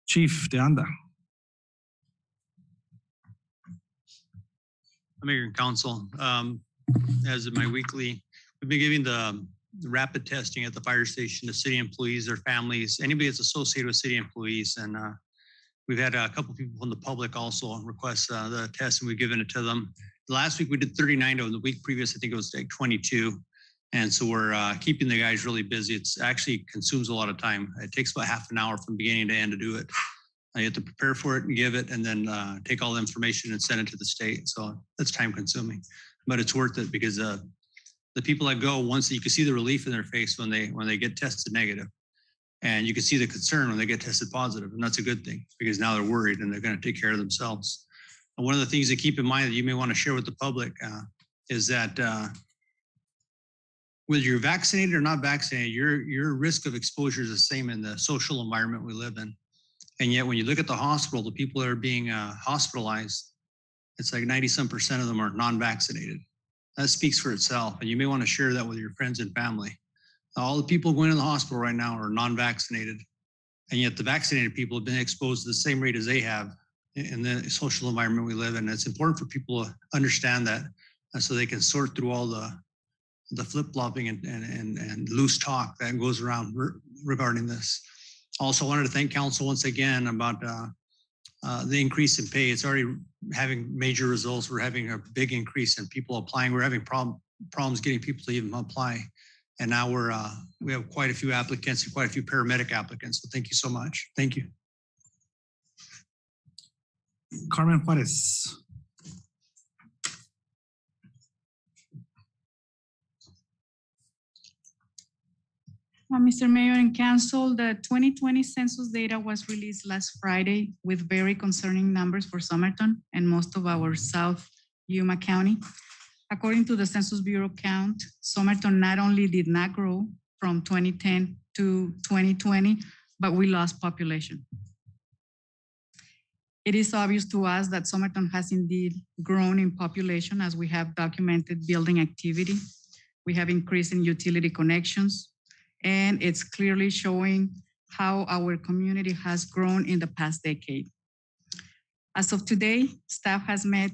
Chief De Anda. Mayor and Council, as of my weekly, we've been giving the rapid testing at the fire station to city employees, their families, anybody that's associated with city employees. And we've had a couple people from the public also request the test, and we've given it to them. Last week we did 39 of them. The week previous, I think it was like 22. And so we're keeping the guys really busy. It's actually consumes a lot of time. It takes about half an hour from beginning to end to do it. You have to prepare for it and give it, and then take all the information and send it to the state. So that's time consuming, but it's worth it because the people that go, once you can see the relief in their face when they get tested negative, and you can see the concern when they get tested positive, and that's a good thing because now they're worried and they're going to take care of themselves. And one of the things to keep in mind that you may want to share with the public is that whether you're vaccinated or not vaccinated, your risk of exposure is the same in the social environment we live in. And yet when you look at the hospital, the people that are being hospitalized, it's like 90% of them are non-vaccinated. That speaks for itself. And you may want to share that with your friends and family. All the people going to the hospital right now are non-vaccinated. And yet the vaccinated people have been exposed to the same rate as they have in the social environment we live in. It's important for people to understand that so they can sort through all the flip-flopping and loose talk that goes around regarding this. Also, I wanted to thank council once again about the increase in pay. It's already having major results. We're having a big increase in people applying. We're having problems getting people to even apply. And now we have quite a few applicants and quite a few paramedic applicants. So thank you so much. Thank you. Carmen Juarez. Mr. Mayor and Council, the 2020 census data was released last Friday with very concerning numbers for Somerton and most of our South Yuma County. According to the Census Bureau count, Somerton not only did not grow from 2010 to 2020, but we lost population. It is obvious to us that Somerton has indeed grown in population as we have documented building activity. We have increased in utility connections, and it's clearly showing how our community has grown in the past decade. As of today, staff has met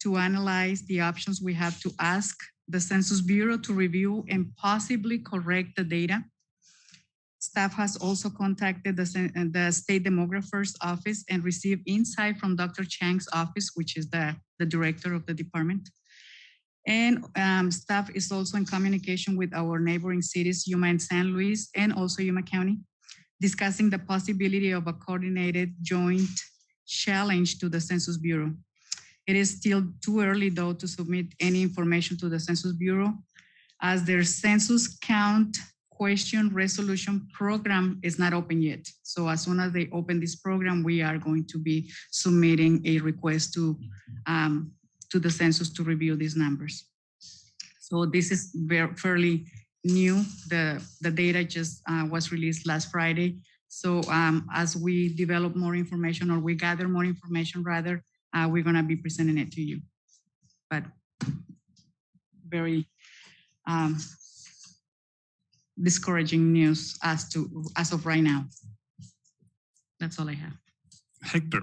to analyze the options we have to ask the Census Bureau to review and possibly correct the data. Staff has also contacted the State Demographer's Office and received insight from Dr. Chang's office, which is the director of the department. And staff is also in communication with our neighboring cities, Yuma and San Luis, and also Yuma County, discussing the possibility of a coordinated joint challenge to the Census Bureau. It is still too early, though, to submit any information to the Census Bureau, as their census count question resolution program is not open yet. So as soon as they open this program, we are going to be submitting a request to the census to review these numbers. So this is fairly new. The data just was released last Friday. So as we develop more information, or we gather more information rather, we're gonna be presenting it to you. But very discouraging news as of right now. That's all I have. Hector.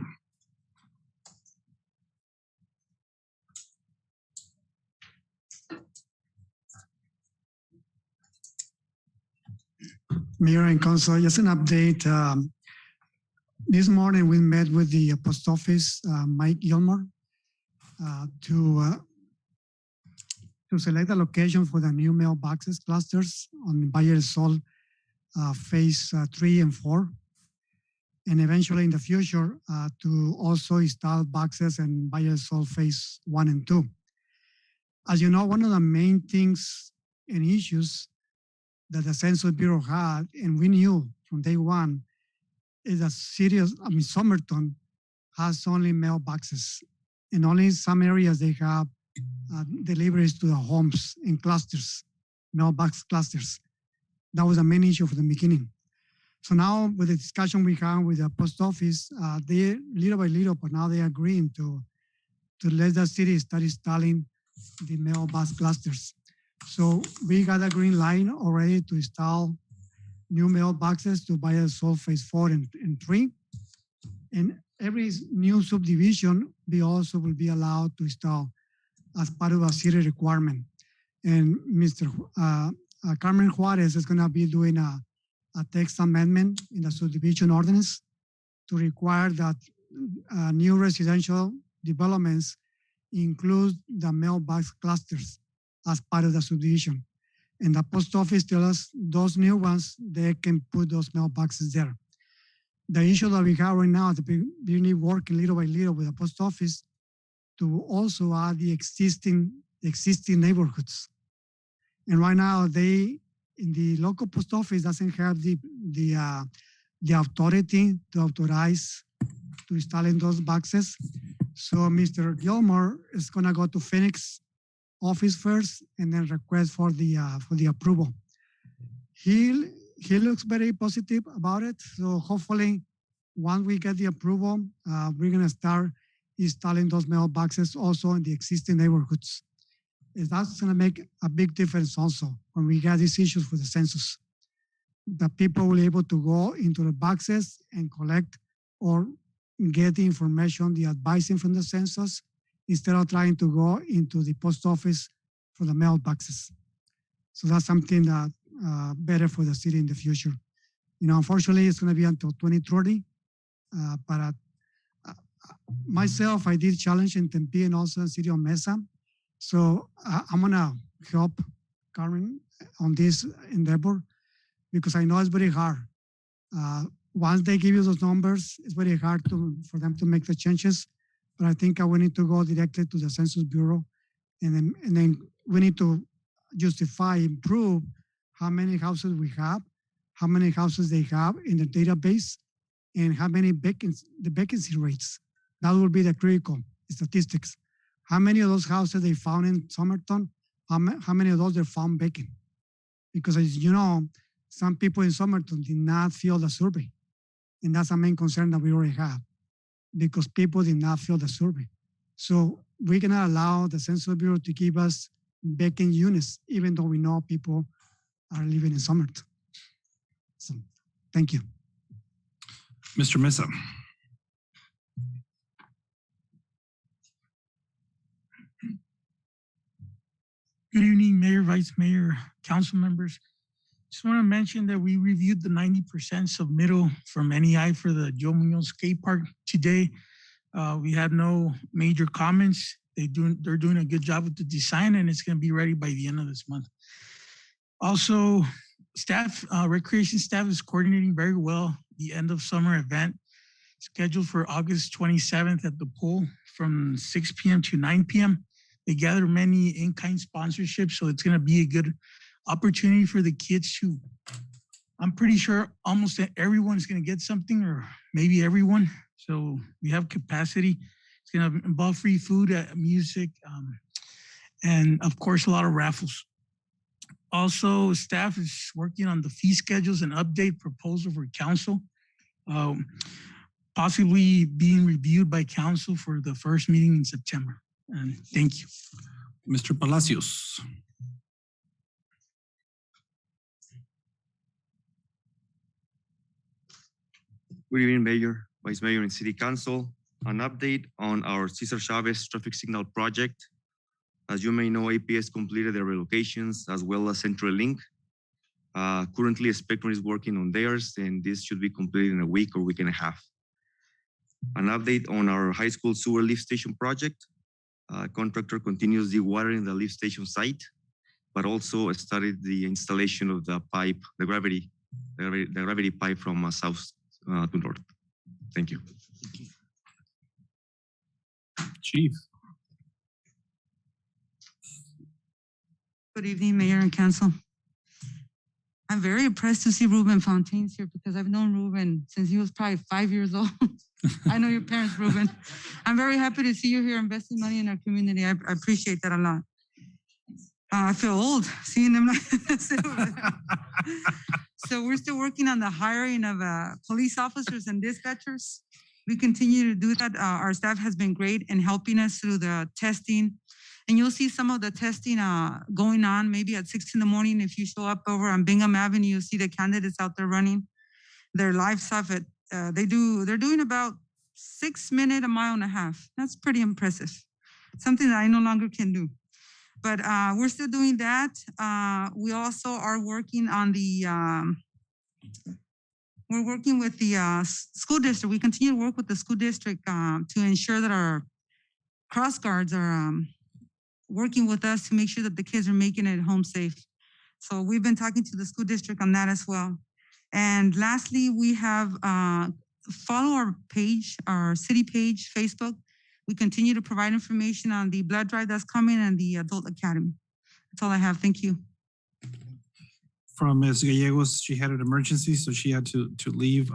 Mayor and Council, just an update. This morning we met with the post office, Mike Gilmore, to select a location for the new mailboxes clusters on Valle del Sol phase 3 and 4. And eventually in the future to also install boxes in Valle del Sol phase 1 and 2. As you know, one of the main things and issues that the Census Bureau had, and we knew from day one, is that Somerton has only mailboxes, and only some areas they have deliveries to the homes in clusters, mailbox clusters. That was the main issue from the beginning. So now with the discussion we had with the post office, they little by little, but now they are agreeing to let the city start installing the mailbox clusters. So we got a green line already to install new mailboxes to Valle del Sol phase 4 and 3. And every new subdivision, we also will be allowed to install as part of a city requirement. And Mr. Carmen Juarez is gonna be doing a text amendment in the subdivision ordinance to require that new residential developments include the mailbox clusters as part of the subdivision. And the post office tells us those new ones, they can put those mailboxes there. The issue that we have right now, we need working little by little with the post office to also add the existing neighborhoods. And right now, in the local post office doesn't have the authority to authorize to installing those boxes. So Mr. Gilmore is gonna go to Phoenix office first and then request for the approval. He looks very positive about it. So hopefully once we get the approval, we're gonna start installing those mailboxes also in the existing neighborhoods. And that's gonna make a big difference also when we get these issues with the census. The people will be able to go into the boxes and collect or get the information, the advising from the census, instead of trying to go into the post office for the mailboxes. So that's something that better for the city in the future. You know, unfortunately, it's going to be until 2030. But myself, I did challenge in Tempe and also in the city of Mesa. So I'm going to help Carmen on this endeavor because I know it's very hard. Once they give you those numbers, it's very hard for them to make the changes. But I think we need to go directly to the Census Bureau, and then we need to justify and prove how many houses we have, how many houses they have in the database, and how many the vacancy rates. That will be the critical statistics. How many of those houses they found in Somerton? How many of those they found vacant? Because as you know, some people in Somerton did not fill the survey, and that's a main concern that we already have, because people did not fill the survey. So we cannot allow the Census Bureau to give us vacant units, even though we know people are living in Somerton. So, thank you. Mr. Mesa. Good evening, Mayor, Vice Mayor, council members. Just want to mention that we reviewed the 90% submittal from NEI for the Joe Munoz Skate Park today. We had no major comments. They're doing a good job with the design, and it's going to be ready by the end of this month. Also, staff, recreation staff is coordinating very well the end of summer event scheduled for August 27th at the pool from 6 p.m. to 9 p.m. They gather many in-kind sponsorships, so it's going to be a good opportunity for the kids to, I'm pretty sure almost everyone's going to get something, or maybe everyone. So we have capacity. It's going to involve free food, music, and of course, a lot of raffles. Also, staff is working on the fee schedules and update proposal for council, possibly being reviewed by council for the first meeting in September. And thank you. Mr. Palacios. Good evening, Mayor, Vice Mayor, and City Council. An update on our Cesar Chavez traffic signal project. As you may know, APS completed their relocations as well as Central Link. Currently, Spectrum is working on theirs, and this should be completed in a week or week and a half. An update on our high school sewer lift station project. Contractor continues dewatering the lift station site, but also started the installation of the pipe, the gravity pipe from south to north. Thank you. Chief. Good evening, Mayor and Council. I'm very impressed to see Ruben Fontaines here because I've known Ruben since he was probably 5 years old. I know your parents, Ruben. I'm very happy to see you here investing money in our community. I appreciate that a lot. I feel old seeing them like this. So we're still working on the hiring of police officers and dispatchers. We continue to do that. Our staff has been great in helping us through the testing. And you'll see some of the testing going on maybe at 6 in the morning. If you show up over on Bingham Avenue, you'll see the candidates out there running their live stuff. They're doing about 6 minutes, a mile and a half. That's pretty impressive. Something that I no longer can do. But we're still doing that. We also are working on we're working with the school district. We continue to work with the school district to ensure that our cross guards are working with us to make sure that the kids are making it home safe. So we've been talking to the school district on that as well. And lastly, we have follow our page, our city page, Facebook. We continue to provide information on the blood drive that's coming and the adult academy. That's all I have. Thank you. From Ms. Gallegos, she had an emergency, so she had to leave.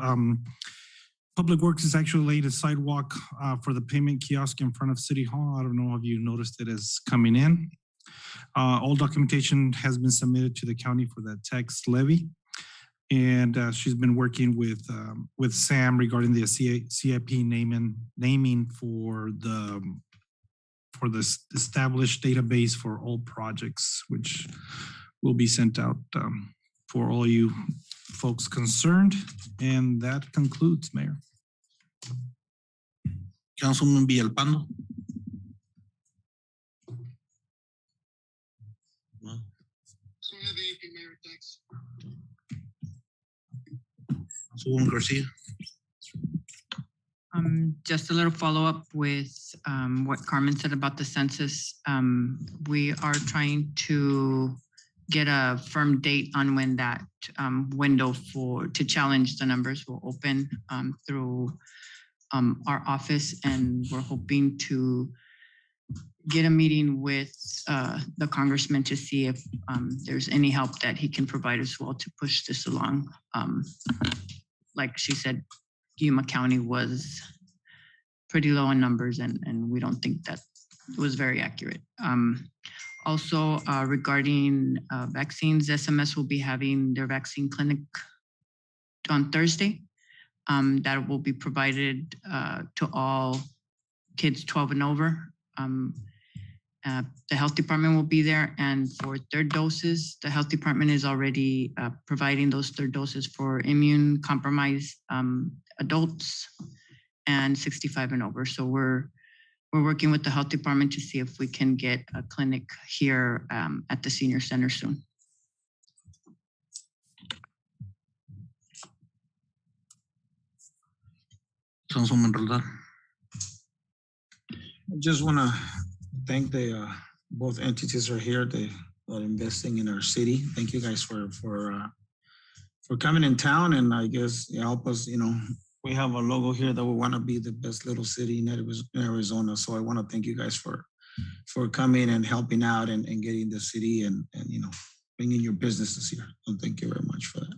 Public Works has actually laid a sidewalk for the payment kiosk in front of City Hall. I don't know if you noticed it as coming in. All documentation has been submitted to the county for that tax levy. And she's been working with Sam regarding the CIP naming for the established database for all projects, which will be sent out for all you folks concerned. And that concludes, Mayor. Councilman Villalpando. Councilwoman Garcia. Just a little follow-up with what Carmen said about the census. We are trying to get a firm date on when that window to challenge the numbers will open through our office, and we're hoping to get a meeting with the congressman to see if there's any help that he can provide as well to push this along. Like she said, Yuma County was pretty low on numbers, and we don't think that was very accurate. Also, regarding vaccines, SMS will be having their vaccine clinic on Thursday. That will be provided to all kids 12 and over. The health department will be there, and for third doses, the health department is already providing those third doses for immune compromised adults and 65 and over. So we're working with the health department to see if we can get a clinic here at the senior center soon. Councilman Roldan. I just want to thank the both entities are here. They are investing in our city. Thank you guys for coming in town, and I guess help us. You know, we have a logo here that we want to be the best little city in Arizona. So I want to thank you guys for coming and helping out and getting the city and you know, bringing your businesses here. So thank you very much for that.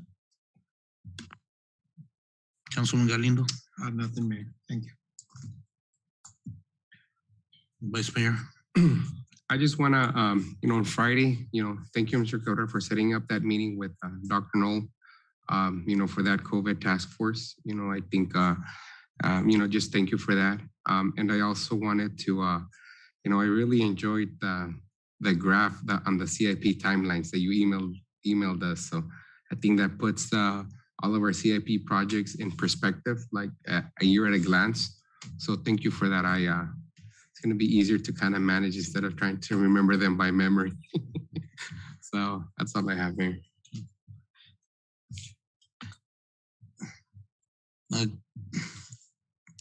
Councilman Galindo. Nothing, Mayor. Thank you. Vice Mayor. I just want to, you know, on Friday, you know, thank you, Mr. Cota, for setting up that meeting with Dr. Knoll, you know, for that COVID task force. You know, I think, you know, just thank you for that. And I also wanted to, you know, I really enjoyed the graph on the CIP timelines that you emailed us. So I think that puts all of our CIP projects in perspective, like a year at a glance. So thank you for that. It's going to be easier to kind of manage instead of trying to remember them by memory. So that's all I have here.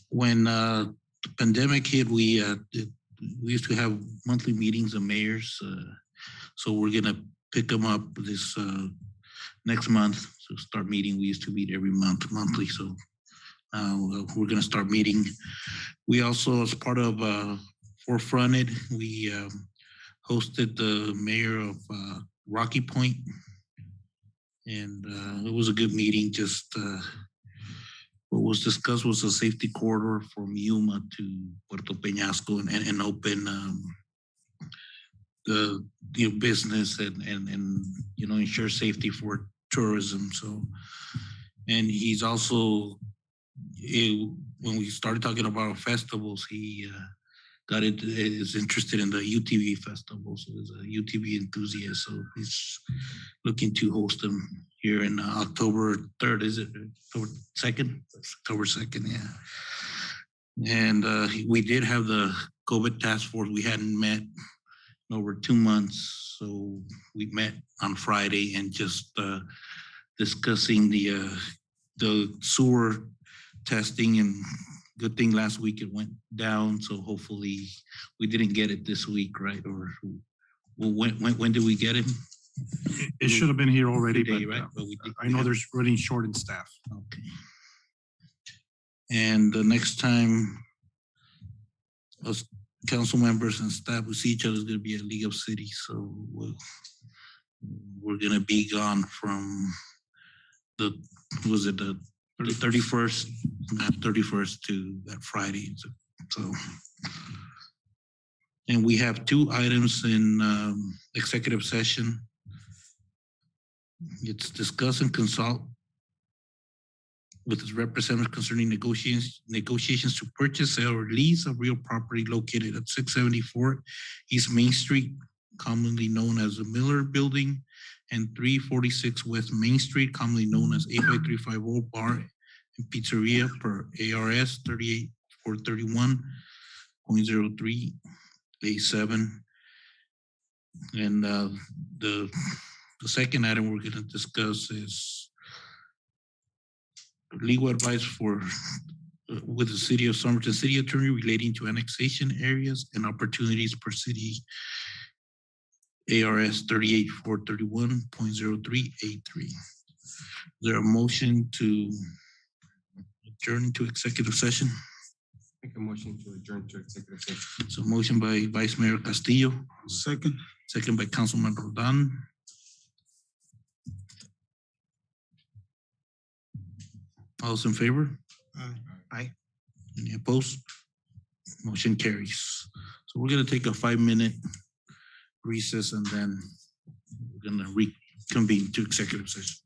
When the pandemic hit, we used to have monthly meetings of mayors. So we're going to pick them up this next month. So start meeting. We used to meet every monthly. So we're going to start meeting. We also, as part of Forefronted, we hosted the mayor of Rocky Point, and it was a good meeting. Just what was discussed was a safety corridor from Yuma to Puerto Peñasco and open the business and you know, ensure safety for tourism. So, and he's also, when we started talking about festivals, he is interested in the UTV festival. So he's a UTV enthusiast. So he's looking to host them here in October 3rd, is it? October 2nd? October 2nd, yeah. And we did have the COVID task force. We hadn't met in over 2 months. So we met on Friday and just discussing the sewer testing, and good thing last week it went down. So hopefully we didn't get it this week, right? Or when did we get it? It should have been here already, Today, but, right? But I know there's running short in staff. Okay. And the next time us council members and staff will see each other is going to be at League of Cities. So we're going to be gone from the 31st, not 31st to that Friday. So, and we have 2 items in executive session. It's discuss and consult with its representative concerning negotiations to purchase, sale, or lease of real property located at 674 East Main Street, commonly known as the Miller Building, and 346 West Main Street, commonly known as 85350 Bar and Pizzeria per ARS 38431.03A7. And the second item we're going to discuss is legal advice with the City of Somerton City Attorney relating to annexation areas and opportunities per city ARS 38431.03A3. Is there a motion to adjourn into executive session? Make a motion to adjourn to executive session. So motion by Vice Mayor Castillo. Second. Second by Councilman Roldan. All those in favor? Aye. Any opposed? Motion carries. So we're going to take a 5-minute recess and then we're going to reconvene to executive session.